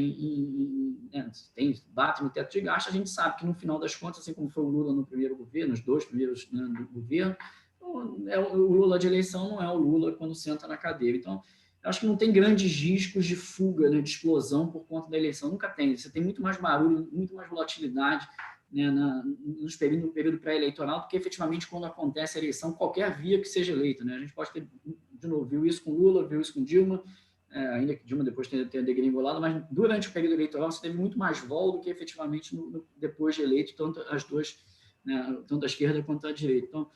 Speaker 4: bate no teto de gasto, a gente sabe que no final das contas, assim como foi o Lula no primeiro governo, os 2 primeiros, né, do governo, o Lula de eleição não é o Lula quando senta na cadeira. Então, eu acho que não tem grandes riscos de fuga, né, de explosão por conta da eleição. Nunca tem. Você tem muito mais barulho, muito mais volatilidade, né, no período pré-eleitoral do que efetivamente quando acontece a eleição, qualquer via que seja eleita. Né? A gente pode ter, de novo, viu isso com Lula, viu isso com Dilma, ainda que Dilma depois tenha degringolado, mas durante o período eleitoral você teve muito mais vol do que efetivamente depois de eleito, tanto as duas, né, tanto a esquerda quanto a direita. Então,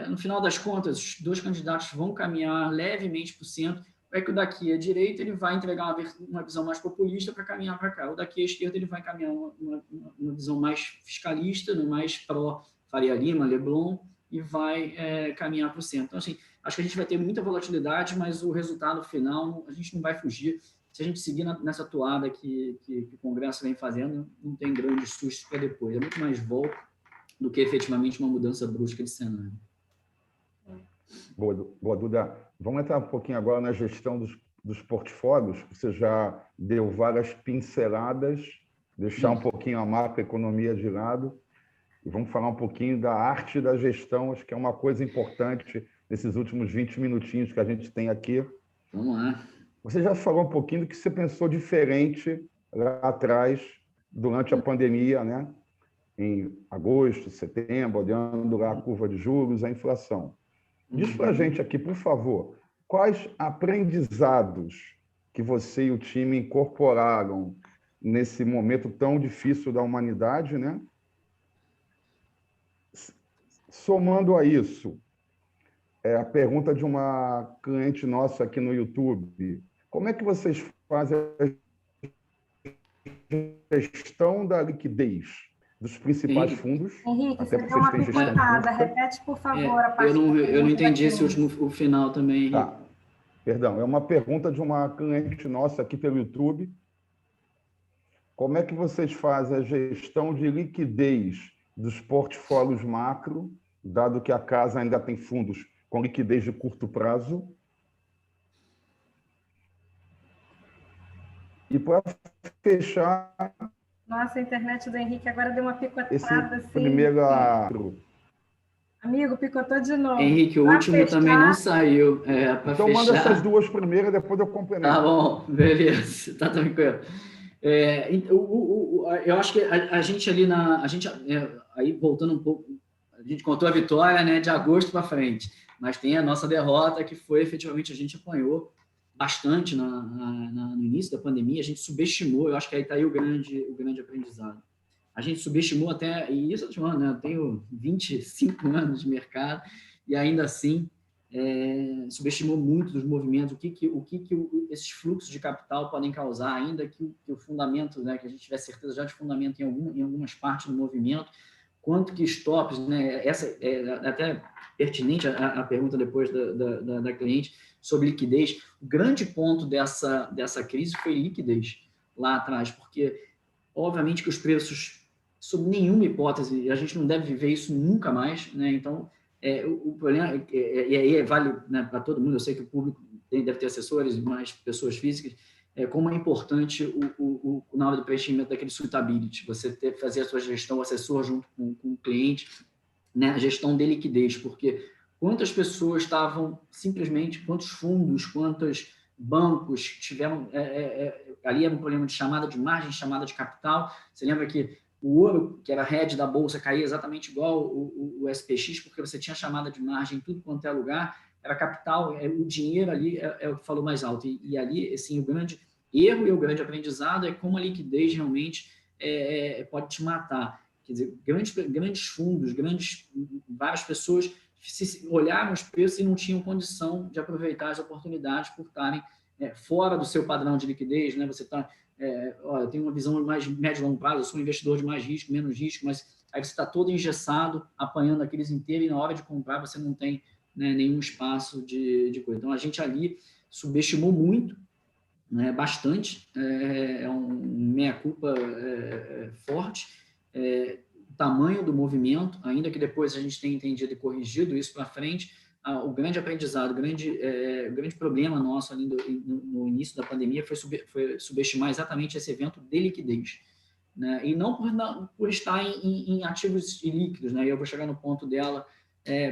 Speaker 4: no final das contas, os 2 candidatos vão caminhar levemente para o centro. É que o daqui à direita ele vai entregar uma visão mais populista para caminhar para cá. O daqui à esquerda ele vai caminhar uma visão mais fiscalista, mais pró-Faria Lima, Leblon, e vai caminhar para o centro. Então, assim, acho que a gente vai ter muita volatilidade, mas o resultado final, a gente não vai fugir. Se a gente seguir nessa toada que o Congresso vem fazendo, não tem grandes sustos para depois. É muito mais volta do que efetivamente uma mudança brusca de cenário.
Speaker 2: Boa, Duda. Vamos entrar um pouquinho agora na gestão dos portfólios. Você já deu várias pinceladas, deixar um pouquinho a macroeconomia de lado e vamos falar um pouquinho da arte da gestão, acho que é uma coisa importante nesses últimos 20 minutinhos que a gente tem aqui.
Speaker 4: Vamos lá.
Speaker 2: Você já falou um pouquinho do que você pensou diferente lá atrás, durante a pandemia, né? Em agosto, setembro, olhando lá a curva de juros, a inflação. Diz para a gente aqui, por favor, quais aprendizados que você e o time incorporaram nesse momento tão difícil da humanidade, né? Somando a isso, a pergunta de uma cliente nossa aqui no YouTube, como é que vocês fazem a gestão da liquidez dos principais fundos.
Speaker 1: Henrique,
Speaker 2: até
Speaker 1: você
Speaker 2: porque
Speaker 1: deu uma
Speaker 2: vocês têm gestão de
Speaker 1: picotada.
Speaker 2: custo.
Speaker 1: Repete, por favor, a parte
Speaker 4: eu não entendi esse o final também, Henrique.
Speaker 2: Tá. Perdão, é uma pergunta de uma cliente nossa aqui pelo YouTube. Como é que vocês fazem a gestão de liquidez dos portfólios macro, dado que a casa ainda tem fundos com liquidez de curto prazo? E para fechar...
Speaker 1: Nossa, a internet do Henrique agora deu uma picotada.
Speaker 2: Esse
Speaker 1: assim.
Speaker 2: primeiro...
Speaker 1: Amigo, picotou de novo.
Speaker 4: Henrique, o último também não saiu.
Speaker 2: Então manda essas duas primeiras, depois eu complemento.
Speaker 4: Tá bom, beleza. Tá tranquilo. Eu acho que a gente ali aí voltando um pouco, a gente contou a vitória, né, de agosto para frente, mas tem a nossa derrota, que foi efetivamente a gente apanhou bastante no início da pandemia, a gente subestimou. Eu acho que aí está aí o grande aprendizado. A gente subestimou até, e isso eu estou falando, né, eu tenho 25 anos de mercado, e ainda assim subestimou muito dos movimentos, o que esses fluxos de capital podem causar, ainda que o fundamento, né, que a gente tiver certeza já de fundamento em algumas partes do movimento, quanto que stops, né, essa é até pertinente a pergunta depois da cliente sobre liquidez. O grande ponto dessa crise foi liquidez lá atrás, porque obviamente que os preços, sob nenhuma hipótese, a gente não deve viver isso nunca mais, né? Então, o problema, e aí vale, né, para todo mundo, eu sei que o público deve ter assessores, mais pessoas físicas, como é importante na hora do preenchimento daquele suitability, você fazer a sua gestão, o assessor junto com o cliente, né, a gestão de liquidez, porque quantas pessoas estavam simplesmente, quantos fundos, quantos bancos tiveram, ali era um problema de chamada de margem, chamada de capital. Você lembra que o ouro, que era a hedge da bolsa, caía exatamente igual o SPX, porque você tinha chamada de margem em tudo quanto é lugar, era capital, o dinheiro ali é o que falou mais alto. E ali, assim, o grande erro e o grande aprendizado é como a liquidez realmente pode te matar. Quer dizer, grandes fundos, várias pessoas olharam os preços e não tinham condição de aproveitar as oportunidades por estarem fora do seu padrão de liquidez, né? Você está... eu tenho uma visão mais médio e longo prazo, eu sou um investidor de mais risco, menos risco, mas aí você está todo engessado, apanhando aqueles inteiros, e na hora de comprar você não tem, né, nenhum espaço de coisa. Então, a gente ali subestimou muito, né, bastante, meia-culpa forte, o tamanho do movimento, ainda que depois a gente tenha entendido e corrigido isso para frente. O grande aprendizado, o grande problema nosso ali no início da pandemia foi subestimar exatamente esse evento de liquidez, né? E não por estar em ativos ilíquidos, né? E eu vou chegar no ponto dela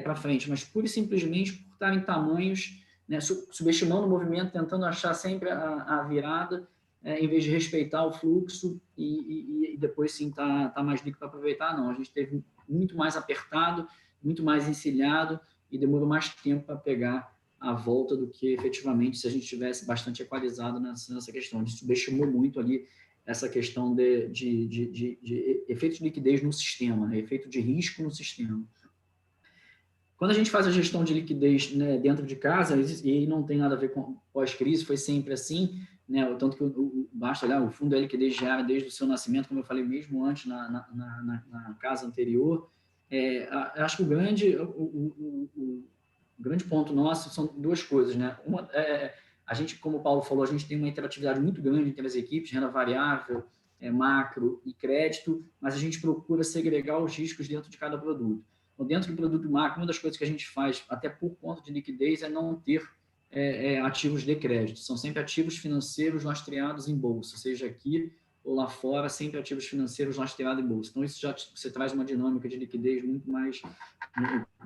Speaker 4: para frente, mas pura e simplesmente por estar em tamanhos, né, subestimando o movimento, tentando achar sempre a virada, em vez de respeitar o fluxo e depois sim tá mais líquido para aproveitar. Não, a gente teve muito mais apertado, muito mais encilhado, e demorou mais tempo para pegar a volta do que efetivamente se a gente tivesse bastante equalizado nessa questão. A gente subestimou muito ali essa questão de efeito de liquidez no sistema, né? Efeito de risco no sistema. Quando a gente faz a gestão de liquidez, né, dentro de casa, e não tem nada a ver com pós-crise, foi sempre assim, né? Tanto que basta olhar, o fundo é liquidez diária desde o seu nascimento, como eu falei mesmo antes na casa anterior. Acho que o grande ponto nosso são duas coisas, né? Uma, a gente, como o Paulo falou, a gente tem uma interatividade muito grande entre as equipes, renda variável, macro e crédito, mas a gente procura segregar os riscos dentro de cada produto. Então, dentro do produto macro, uma das coisas que a gente faz, até por conta de liquidez, é não ter ativos de crédito. São sempre ativos financeiros lastreados em bolsa, seja aqui ou lá fora, sempre ativos financeiros lastreados em bolsa. Então, isso já você traz uma dinâmica de liquidez muito mais...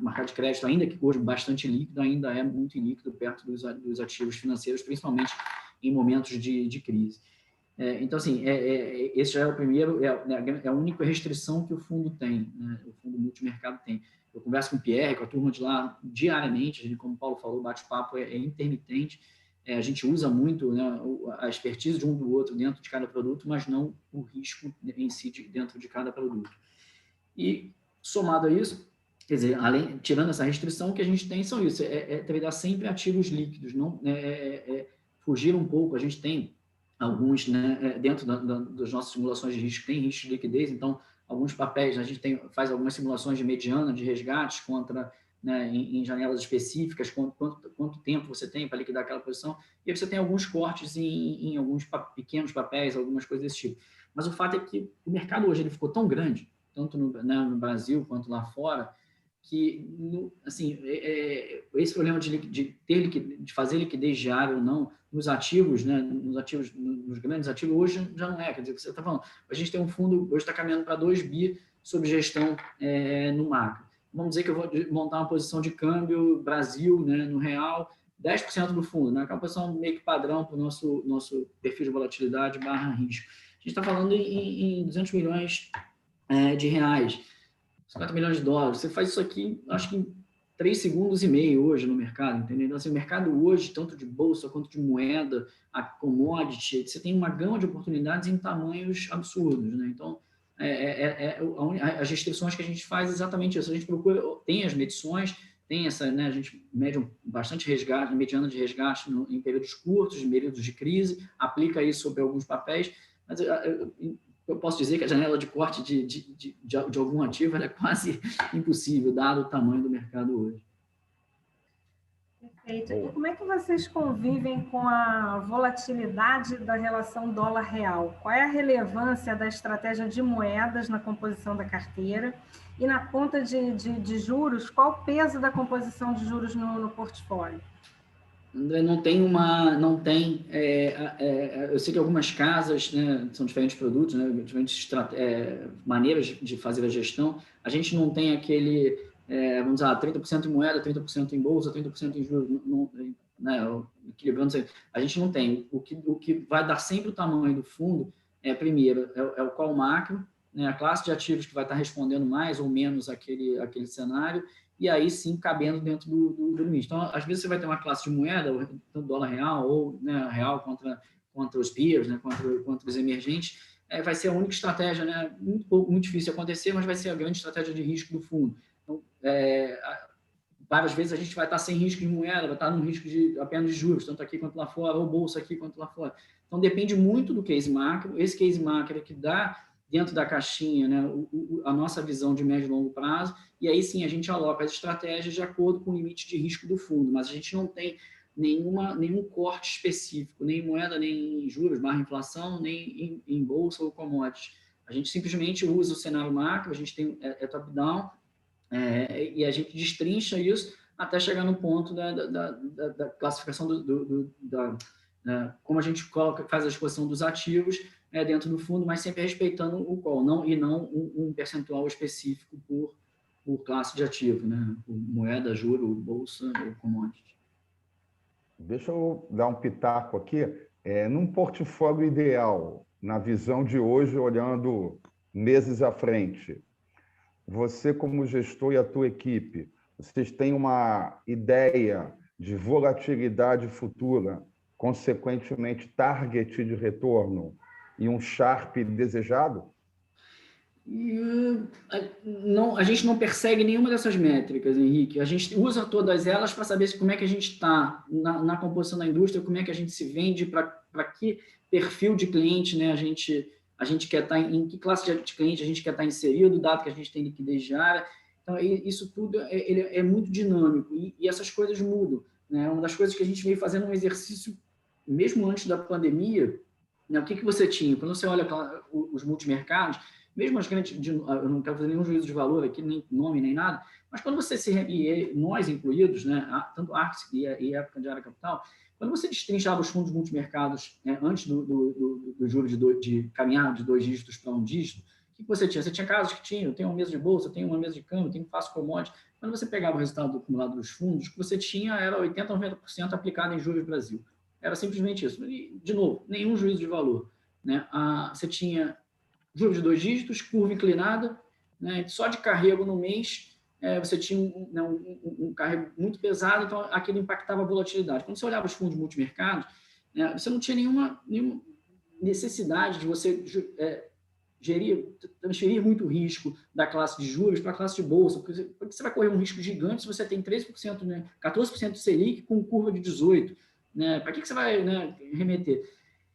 Speaker 4: O mercado de crédito, ainda que hoje bastante líquido, ainda é muito líquido perto dos ativos financeiros, principalmente em momentos de crise. Então, assim, esse já é o primeiro, é a única restrição que o fundo tem, né? O fundo multimercado tem. Eu converso com o Pierre, com a turma de lá, diariamente, como o Paulo falou, o bate-papo é intermitente. A gente usa muito, né, a expertise de um do outro dentro de cada produto, mas não o risco em si dentro de cada produto. E, somado a isso, quer dizer, tirando essa restrição, o que a gente tem são isso, trabalhar sempre ativos líquidos, não fugir um pouco. A gente tem alguns, né, dentro das nossas simulações de risco, tem risco de liquidez, então alguns papéis, a gente faz algumas simulações de mediana, de resgates contra, né, em janelas específicas, quanto tempo você tem para liquidar aquela posição, e aí você tem alguns cortes em alguns pequenos papéis, algumas coisas desse tipo. Mas o fato é que o mercado hoje ele ficou tão grande, tanto no Brasil quanto lá fora, que, assim, esse problema de fazer liquidez diária ou não nos ativos, né, nos grandes ativos, hoje já não é. Quer dizer, o que você está falando, a gente tem um fundo, hoje está caminhando para 2 bi sob gestão no macro. Vamos dizer que eu vou montar uma posição de câmbio Brasil, né, no real, 10% do fundo, né, que é uma posição meio que padrão para o nosso perfil de volatilidade / risco. A gente está falando em 200 milhões de reais, 50 milhões de dólares. Você faz isso aqui, acho que em 3 segundos e meio hoje no mercado, entendeu? Então, assim, o mercado hoje, tanto de bolsa quanto de moeda, a commodity, você tem uma gama de oportunidades em tamanhos absurdos, né? Então, as restrições que a gente faz é exatamente isso. A gente procura, tem as medições, tem essa, né, a gente mede bastante resgate, mediana de resgate em períodos curtos, em períodos de crise, aplica isso sobre alguns papéis, mas eu posso dizer que a janela de corte de algum ativo é quase impossível, dado o tamanho do mercado hoje.
Speaker 1: Perfeito. E como é que vocês convivem com a volatilidade da relação dólar-real? Qual é a relevância da estratégia de moedas na composição da carteira? E na conta de juros, qual o peso da composição de juros no portfólio?
Speaker 4: André, eu sei que algumas casas, né, são diferentes produtos, né, diferentes maneiras de fazer a gestão. A gente não tem aquele, vamos dizer, 30% em moeda, 30% em bolsa, 30% em juros, né, equilibrando. A gente não tem. O que vai dar sempre o tamanho do fundo primeiro, é o call macro, né, a classe de ativos que vai estar respondendo mais ou menos aquele cenário, e aí sim cabendo dentro do limite. Então, às vezes você vai ter uma classe de moeda, tanto dólar real, ou, né, real contra os peers, né, contra os emergentes, vai ser a única estratégia, né, muito difícil de acontecer, mas vai ser a grande estratégia de risco do fundo. Então, várias vezes a gente vai estar sem risco de moeda, vai estar no risco apenas de juros, tanto aqui quanto lá fora, ou bolsa aqui quanto lá fora. Então, depende muito do case macro. Esse case macro é que dá dentro da caixinha, né, a nossa visão de médio e longo prazo, e aí sim a gente aloca as estratégias de acordo com o limite de risco do fundo, mas a gente não tem nenhum corte específico, nem em moeda, nem em juros, / inflação, nem em bolsa ou commodities. A gente simplesmente usa o cenário macro, a gente tem top-down, e a gente destrincha isso até chegar no ponto da classificação como a gente faz a exposição dos ativos dentro do fundo, mas sempre respeitando o call, não um percentual específico por classe de ativo, né? Por moeda, juro, bolsa ou commodity.
Speaker 2: Deixa eu dar um pitaco aqui. Num portfólio ideal, na visão de hoje, olhando meses à frente, você como gestor e a tua equipe, vocês têm uma ideia de volatilidade futura, consequentemente target de retorno e um Sharpe desejado?
Speaker 4: A gente não persegue nenhuma dessas métricas, Henrique. A gente usa todas elas para saber como é que a gente está na composição da indústria, como é que a gente se vende, para que perfil de cliente, né, a gente quer estar, em que classe de cliente a gente quer estar inserido, dado que a gente tem liquidez diária. Então, isso tudo é muito dinâmico e essas coisas mudam, né? Uma das coisas que a gente veio fazendo um exercício, mesmo antes da pandemia, né, o que você tinha? Quando você olha os multimercados, mesmo as grandes, eu não quero fazer nenhum juízo de valor aqui, nem nome, nem nada, mas quando você nós incluídos, né, tanto a Arx e a Época de Área Capital, quando você destrinchava os fundos multimercados antes do juro de caminhar de 2 dígitos para 1 dígito, o que você tinha? Você tinha casos que eu tenho uma mesa de bolsa, eu tenho uma mesa de câmbio, eu tenho fácil commodity. Quando você pegava o resultado acumulado dos fundos, o que você tinha era 80% a 90% aplicado em juros Brasil. Era simplesmente isso. E, de novo, nenhum juízo de valor, né? Você tinha juros de 2 dígitos, curva inclinada, né? Só de carrego no mês, você tinha um carrego muito pesado, então aquilo impactava a volatilidade. Quando você olhava os fundos multimercados, né, você não tinha nenhuma necessidade de você transferir muito risco da classe de juros para a classe de bolsa, porque você vai correr um risco gigante se você tem 13%, né, 14% de Selic com curva de 18%. Né? Para que você vai, né, remeter?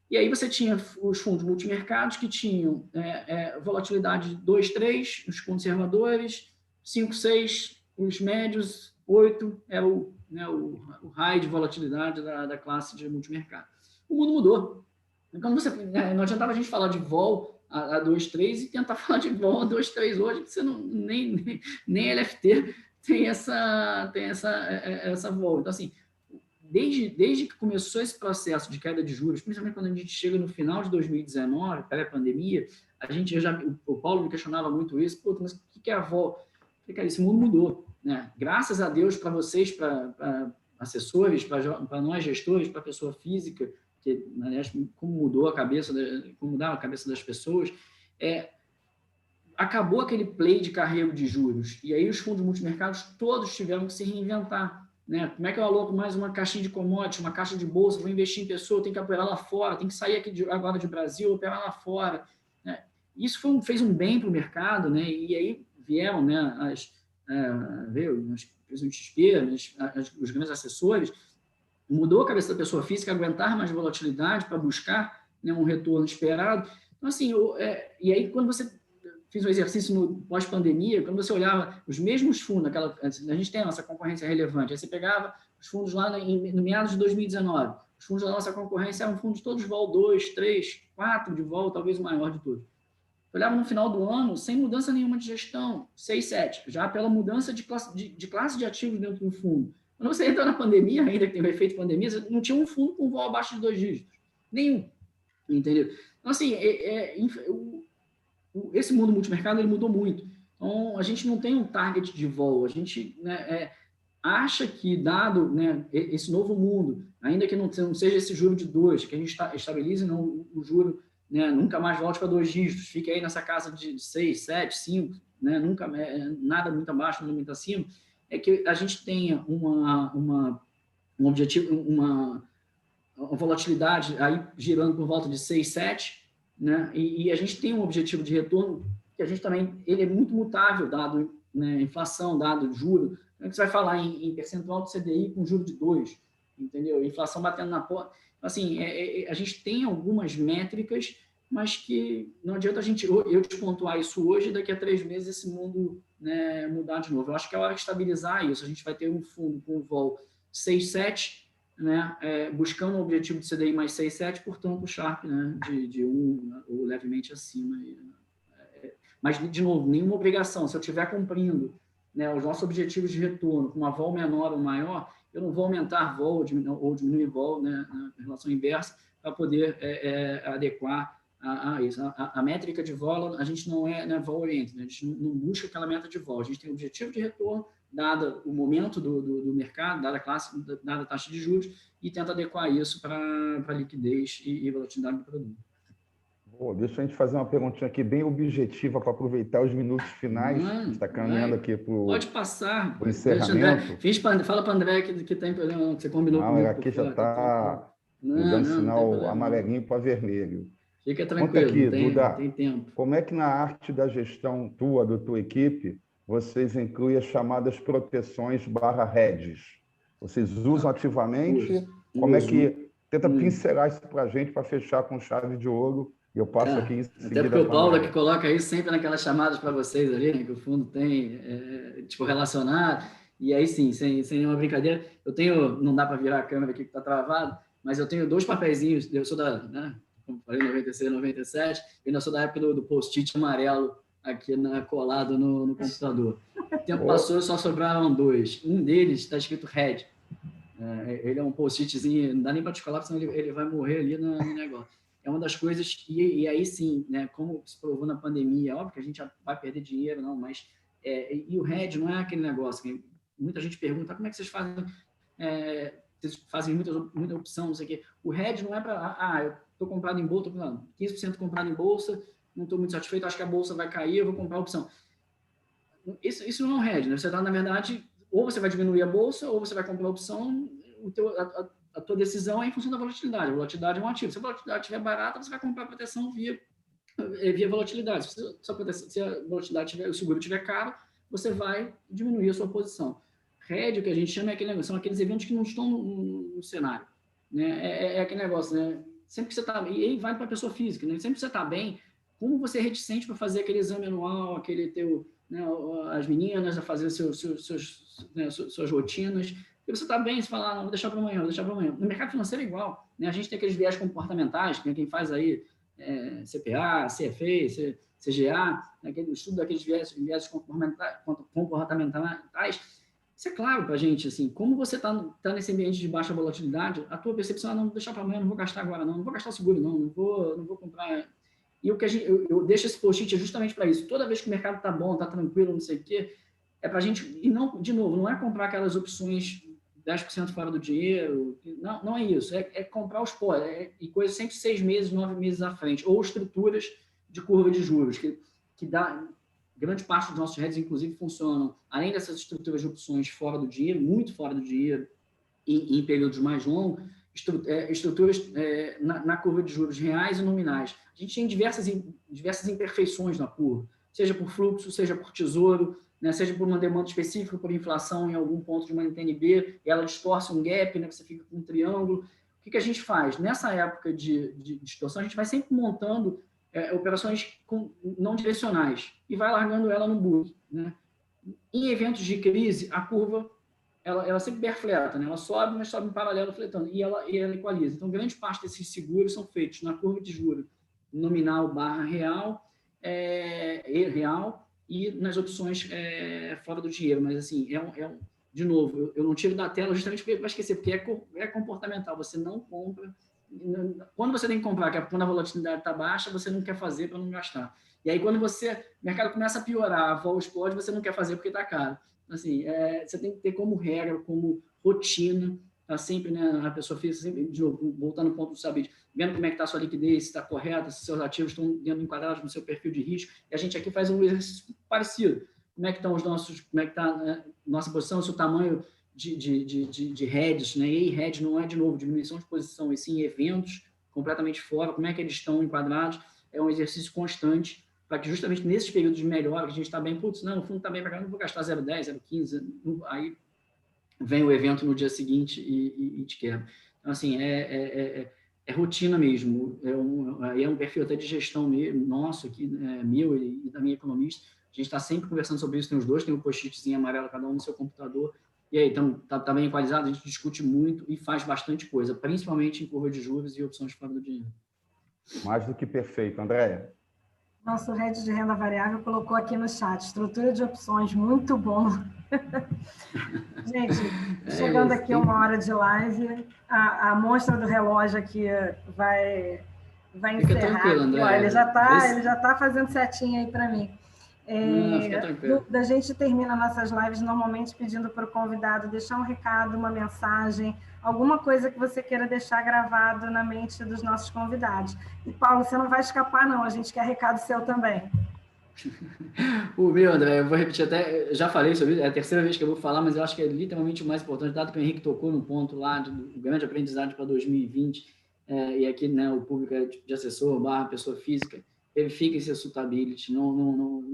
Speaker 4: E aí você tinha os fundos multimercados que tinham volatilidade 2, 3, os conservadores, 5, 6, os médios, 8 é o high de volatilidade da classe de multimercado. O mundo mudou. Então, não adiantava a gente falar de vol a 2, 3 e tentar falar de vol a 2, 3 hoje, porque você nem LFT tem essa vol. Então, assim, desde que começou esse processo de queda de juros, principalmente quando a gente chega no final de 2019, pré-pandemia, o Paulo me questionava muito isso, mas o que é a vol? Eu falei, cara, esse mundo mudou, né? Graças a Deus para vocês, para assessores, para nós gestores, para pessoa física, que, aliás, como mudava a cabeça das pessoas, acabou aquele play de carreiro de juros, e aí os fundos multimercados todos tiveram que se reinventar, né? Como é que eu aloco mais uma caixinha de commodities, uma caixa de bolsa, vou investir em pessoa, tem que operar lá fora, tem que sair aqui agora de Brasil, operar lá fora, né? Isso fez um bem para o mercado, né? E aí vieram, né, veio o XP, os grandes assessores, mudou a cabeça da pessoa física, aguentar mais volatilidade para buscar, né, um retorno esperado. Então, assim, e aí quando você fiz um exercício no pós-pandemia, quando você olhava os mesmos fundos, a gente tem a nossa concorrência relevante, aí você pegava os fundos lá no meados de 2019, os fundos da nossa concorrência eram fundos todos vol 2, 3, 4 de vol, talvez o maior de todos. Olhava no final do ano, sem mudança nenhuma de gestão, 6, 7, já pela mudança de classe de ativos dentro do fundo. Quando você entra na pandemia, ainda que tem o efeito pandemia, você não tinha um fundo com vol abaixo de 2 dígitos. Nenhum. Entendeu? Então, assim, esse mundo multimercado ele mudou muito. Então, a gente não tem um target de vol. A gente, né, acha que, dado, né, esse novo mundo, ainda que não seja esse juro de 2, que a gente estabilize não, o juro, né, nunca mais volte para 2 dígitos, fique aí nessa casa de 6, 7, 5, né, nunca, nada muito abaixo, nada muito acima, é que a gente tenha um objetivo, uma volatilidade aí girando por volta de 6, 7, né? E a gente tem um objetivo de retorno que a gente também, ele é muito mutável, dado, né, inflação, dado juro. Como é que você vai falar em percentual do CDI com juro de 2, entendeu? Inflação batendo na porta. Assim, a gente tem algumas métricas, mas que não adianta eu te pontuar isso hoje e daqui a 3 meses esse mundo, né, mudar de novo. Eu acho que é hora de estabilizar isso. A gente vai ter um fundo com vol 6, 7, né, buscando um objetivo de CDI mais 6, 7, portanto, o Sharpe, né, de 1 ou levemente acima. Mas, de novo, nenhuma obrigação. Se eu estiver cumprindo, né, os nossos objetivos de retorno com uma vol menor ou maior, eu não vou aumentar vol ou diminuir vol, né, na relação inversa, para poder adequar a isso. A métrica de vol, a gente não é vol oriented, né? A gente não busca aquela meta de vol. A gente tem um objetivo de retorno, dado o momento do mercado, dada a classe, dada a taxa de juros, e tenta adequar isso para liquidez e volatilidade do produto.
Speaker 2: Bom, deixa a gente fazer uma perguntinha aqui bem objetiva para aproveitar os minutos finais. A gente está caminhando aqui para o
Speaker 4: Pode passar.
Speaker 2: encerramento.
Speaker 4: Fala para o André que tem problema, que você combinou comigo.
Speaker 2: Não, aqui já está dando sinal amarelinho para vermelho.
Speaker 4: Fica tranquilo,
Speaker 2: Conta aqui, Duda,
Speaker 4: tem tempo.
Speaker 2: como é que na arte da gestão da tua equipe, vocês incluem as chamadas proteções /hedges? Vocês usam ativamente? Como é que... Tenta pincelar isso para a gente, para fechar com chave de ouro. E eu passo aqui em seguida.
Speaker 4: Até porque o Paulo que coloca isso sempre naquelas chamadas para vocês ali, né, que o fundo tem, tipo, relacionado. E aí, sim, sem nenhuma brincadeira, eu tenho... Não dá para virar a câmera aqui que está travado, mas eu tenho 2 papeizinhos. Eu sou da... Né, como falei, 96, 97, e eu sou da época do post-it amarelo aqui colado no computador. O tempo passou, só sobraram 2. Um deles está escrito Red. Ele é um post-itzinho, não dá nem para te falar, senão ele vai morrer ali no negócio. É uma das coisas, e aí sim, né, como se provou na pandemia, óbvio que a gente já vai perder dinheiro, não, mas e o Red não é aquele negócio que muita gente pergunta, como é que vocês fazem? Vocês fazem muita opção, não sei o quê. O Red não é para, eu estou comprado em bolsa, estou falando, 15% comprado em bolsa, não estou muito satisfeito, acho que a bolsa vai cair, eu vou comprar a opção. Isso não é um Red, né? Você está, na verdade, ou você vai diminuir a bolsa, ou você vai comprar a opção, a tua decisão é em função da volatilidade. A volatilidade é um ativo. Se a volatilidade estiver barata, você vai comprar a proteção via volatilidade. Se a volatilidade o seguro estiver caro, você vai diminuir a sua posição. Red, o que a gente chama, são aqueles eventos que não estão no cenário. Né? É aquele negócio, né? sempre que você está... E aí vai para a pessoa física, né? Sempre que você está bem, como você é reticente para fazer aquele exame anual, aquele teu... Né, as meninas a fazer suas rotinas, e você está bem, você fala, não, vou deixar para amanhã, vou deixar para amanhã. No mercado financeiro é igual, né? A gente tem aqueles viés comportamentais, né? Quem faz aí CPA, CFA, CGA, né? Aquele estudo daqueles viés comportamentais. Isso é claro para a gente, assim, como você está nesse ambiente de baixa volatilidade, a tua percepção é, não, vou deixar para amanhã, não vou gastar agora, não vou gastar o seguro, não vou comprar... E o que eu deixo esse post-it justamente para isso. Toda vez que o mercado está bom, está tranquilo, não sei o quê, é para a gente... E não, de novo, não é comprar aquelas opções 10% fora do dinheiro, não é isso. É comprar os pós, e coisas sempre 6 meses, 9 meses à frente. Ou estruturas de curva de juros, que dá... Grande parte dos nossos hedges, inclusive, funcionam, além dessas estruturas de opções fora do dinheiro, muito fora do dinheiro, em períodos mais longos, estruturas na curva de juros reais e nominais. A gente tem diversas imperfeições na curva, seja por fluxo, seja por tesouro, né, seja por uma demanda específica, por inflação em algum ponto de uma NTNB, e ela distorce um gap, né, você fica com um triângulo. O que a gente faz? Nessa época de distorção, a gente vai sempre montando operações não direcionais e vai largando ela no book, né? Em eventos de crise, a curva ela sempre berfleta, né? Ela sobe, mas sobe em paralelo fletando, e ela equaliza. Então, grande parte desses seguros são feitos na curva de juros nominal / real, real e nas opções fora do dinheiro. Mas, assim, de novo, eu não tiro da tela justamente porque vai esquecer, porque é comportamental. Você não compra. Quando você tem que comprar, que é quando a volatilidade está baixa, você não quer fazer para não gastar. E aí, quando o mercado começa a piorar, a vol explode, você não quer fazer porque está caro. Assim, você tem que ter como regra, como rotina, tá sempre, né, a pessoa física, sempre, de novo, voltando ao ponto do saber, vendo como é que está a sua liquidez, se está correta, se seus ativos estão enquadrados no seu perfil de risco, e a gente aqui faz um exercício parecido. Como é que estão como é que está, né, nossa posição, se o tamanho de hedges, né? E hedge não é, de novo, diminuição de posição, e sim eventos completamente fora, como é que eles estão enquadrados, é um exercício constante, para que justamente nesses períodos de melhora, que a gente está bem, putz, não, o fundo está bem para cá, não vou gastar 0,10, 0,15, aí vem o evento no dia seguinte e te quebra. Então, assim, é rotina mesmo, é um perfil até de gestão nosso aqui, meu e da minha economista, a gente está sempre conversando sobre isso, tem os dois, tem um post-itzinho amarelo, cada um no seu computador, e aí, então, tá bem equalizado, a gente discute muito e faz bastante coisa, principalmente em curva de juros e opções fora do dinheiro.
Speaker 2: Mais do que perfeito. Andréia?
Speaker 1: Nosso head de renda variável colocou aqui no chat, estrutura de opções, muito bom. Gente, chegando aqui uma hora de live, a monstra do relógio aqui vai encerrar. Aqui, ó, ele já tá fazendo setinha aí para mim. A gente termina nossas lives normalmente pedindo para o convidado deixar um recado, uma mensagem, alguma coisa que você queira deixar gravado na mente dos nossos convidados. E, Paulo, você não vai escapar, não. A gente quer recado seu também.
Speaker 4: O meu, André, eu vou repetir até... Já falei sobre isso, é a terceira vez que eu vou falar, mas eu acho que é literalmente o mais importante, dado que o Henrique tocou no ponto lá do grande aprendizado para 2020, e aqui, né, o público é de assessor, pessoa física, verifiquem seu suitability,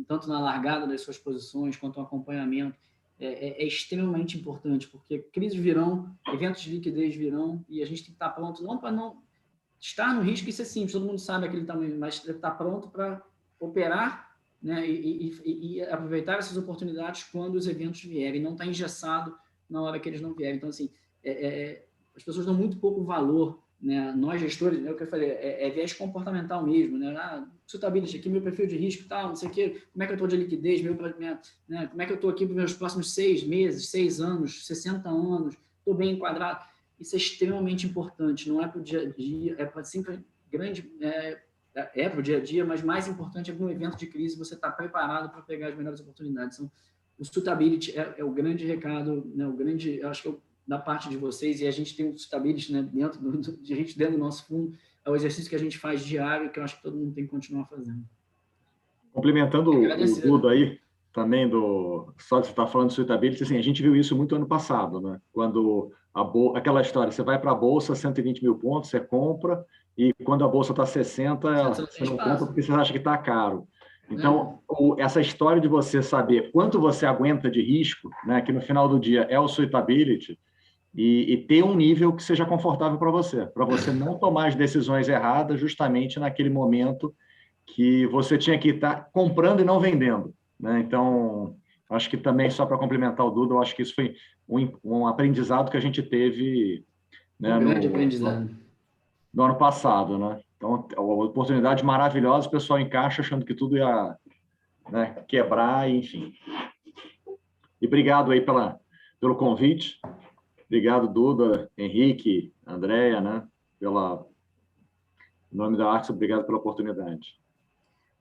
Speaker 4: tanto na largada das suas posições quanto no acompanhamento. É extremamente importante, porque crises virão, eventos de liquidez virão, e a gente tem que estar pronto, não para não estar no risco, isso é simples, todo mundo sabe aquele tamanho, mas estar pronto para operar, né, e aproveitar essas oportunidades quando os eventos vierem, não estar engessado na hora que eles não vierem. Então, assim, as pessoas dão muito pouco valor, né? Nós, gestores, é o que eu falei, viés comportamental mesmo, né? Suitability, aqui meu perfil de risco, tal, não sei o quê, como é que eu estou de liquidez, né? Como é que eu estou aqui para os meus próximos 6 meses, 6 anos, 60 anos, estou bem enquadrado. Isso é extremamente importante, não é para o dia a dia, é para sempre grande... para o dia a dia, mas mais importante é que no evento de crise você está preparado para pegar as melhores oportunidades. Então, o suitability é o grande recado, né? Eu acho que da parte de vocês, e a gente tem um suitability, né, dentro do nosso fundo, é o exercício que a gente faz diário, que eu acho que todo mundo tem que continuar fazendo.
Speaker 3: Complementando o Duda aí, também só de você estar falando de suitability, assim, a gente viu isso muito ano passado, né? Quando aquela história, você vai para a Bolsa, 120 mil pontos, você compra, e quando a Bolsa está 60, você não compra porque você acha que está caro. Então, essa história de você saber quanto você aguenta de risco, né, que no final do dia é o suitability, e ter um nível que seja confortável para você não tomar as decisões erradas justamente naquele momento que você tinha que estar comprando e não vendendo, né? Então, acho que também, só para complementar o Duda, eu acho que isso foi um aprendizado que a gente teve, né,
Speaker 4: Um grande aprendizado.
Speaker 3: no ano passado, né? Então, oportunidade maravilhosa, o pessoal encaixa achando que tudo ia, né, quebrar, enfim. E obrigado aí pelo convite. Obrigado, Duda, Henrique, Andréia, né? Em nome da Axis, obrigado pela oportunidade.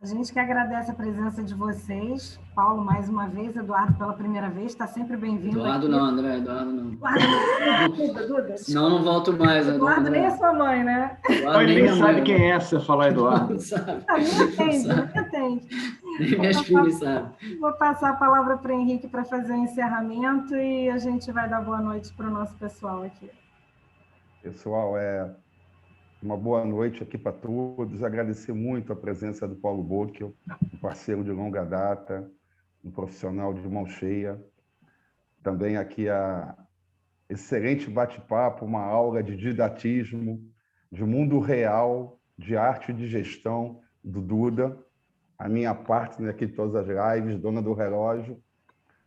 Speaker 1: A gente que agradece a presença de vocês. Paulo, mais uma vez, Eduardo, pela primeira vez, está sempre bem-vindo.
Speaker 4: Eduardo
Speaker 1: aqui.
Speaker 4: não, André, Eduardo não.
Speaker 1: Duda,
Speaker 4: senão não volto mais.
Speaker 1: Eduardo nem é sua mãe, né?
Speaker 3: Eduardo, ele nem sabe quem é se falar Eduardo.
Speaker 4: Não sabe.
Speaker 1: Nem atende.
Speaker 4: Nem minhas filhas sabem.
Speaker 1: Vou passar a palavra para o Henrique para fazer o encerramento e a gente vai dar boa noite para o nosso pessoal aqui.
Speaker 2: Pessoal, uma boa noite aqui para todos. Agradecer muito a presença do Paulo Bocchio, um parceiro de longa data, um profissional de mão cheia. Também aqui a excelente bate-papo, uma aula de didatismo, de mundo real, de arte e de gestão do Duda, a minha partner aqui de todas as lives, dona do relógio,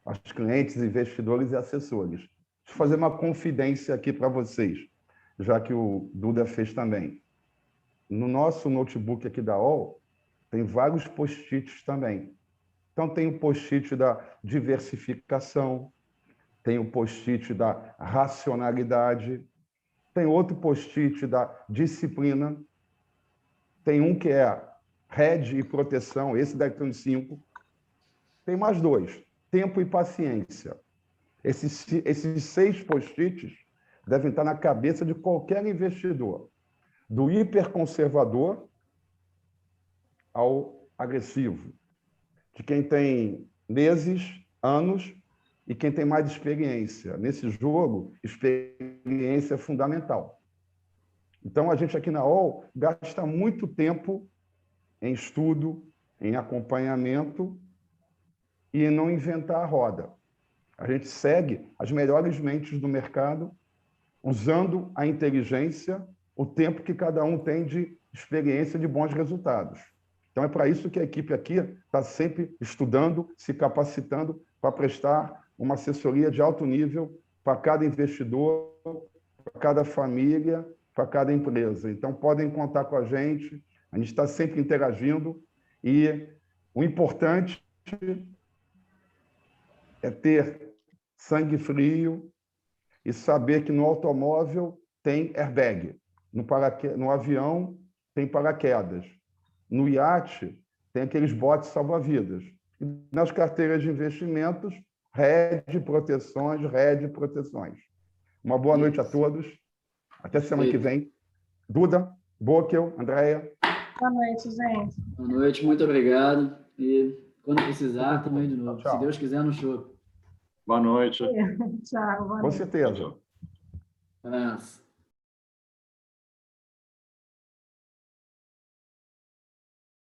Speaker 2: aos clientes, investidores e assessores. Deixa eu fazer uma confidência aqui para vocês, já que o Duda fez também. No nosso notebook aqui da OL, tem vários post-its também. Então, tem o post-it da diversificação, tem o post-it da racionalidade, tem outro post-it da disciplina, tem um que é rede e proteção, esse daqui tem 5. Tem mais 2, tempo e paciência. Esses 6 post-its devem estar na cabeça de qualquer investidor, do hiperconservador ao agressivo, de quem tem meses, anos e quem tem mais experiência. Nesse jogo, experiência é fundamental. Então, a gente aqui na OL gasta muito tempo em estudo, em acompanhamento e não inventar a roda. A gente segue as melhores mentes do mercado, usando a inteligência, o tempo que cada um tem de experiência de bons resultados. Então, é para isso que a equipe aqui está sempre estudando, se capacitando para prestar uma assessoria de alto nível para cada investidor, para cada família, para cada empresa. Então, podem contar com a gente está sempre interagindo e o importante é ter sangue frio e saber que no automóvel tem airbag, no avião tem paraquedas, no iate tem aqueles botes salva-vidas. E nas carteiras de investimentos, rede proteções. Uma boa noite a todos. Até semana que vem. Duda, Bocchio, Andréia.
Speaker 1: Boa noite, gente.
Speaker 4: Boa noite, muito obrigado. E quando precisar, também de novo.
Speaker 2: Tchau.
Speaker 4: Se Deus quiser, no show.
Speaker 3: Boa noite.
Speaker 1: Tchau. Boa noite.
Speaker 2: Com certeza.
Speaker 4: Abraço.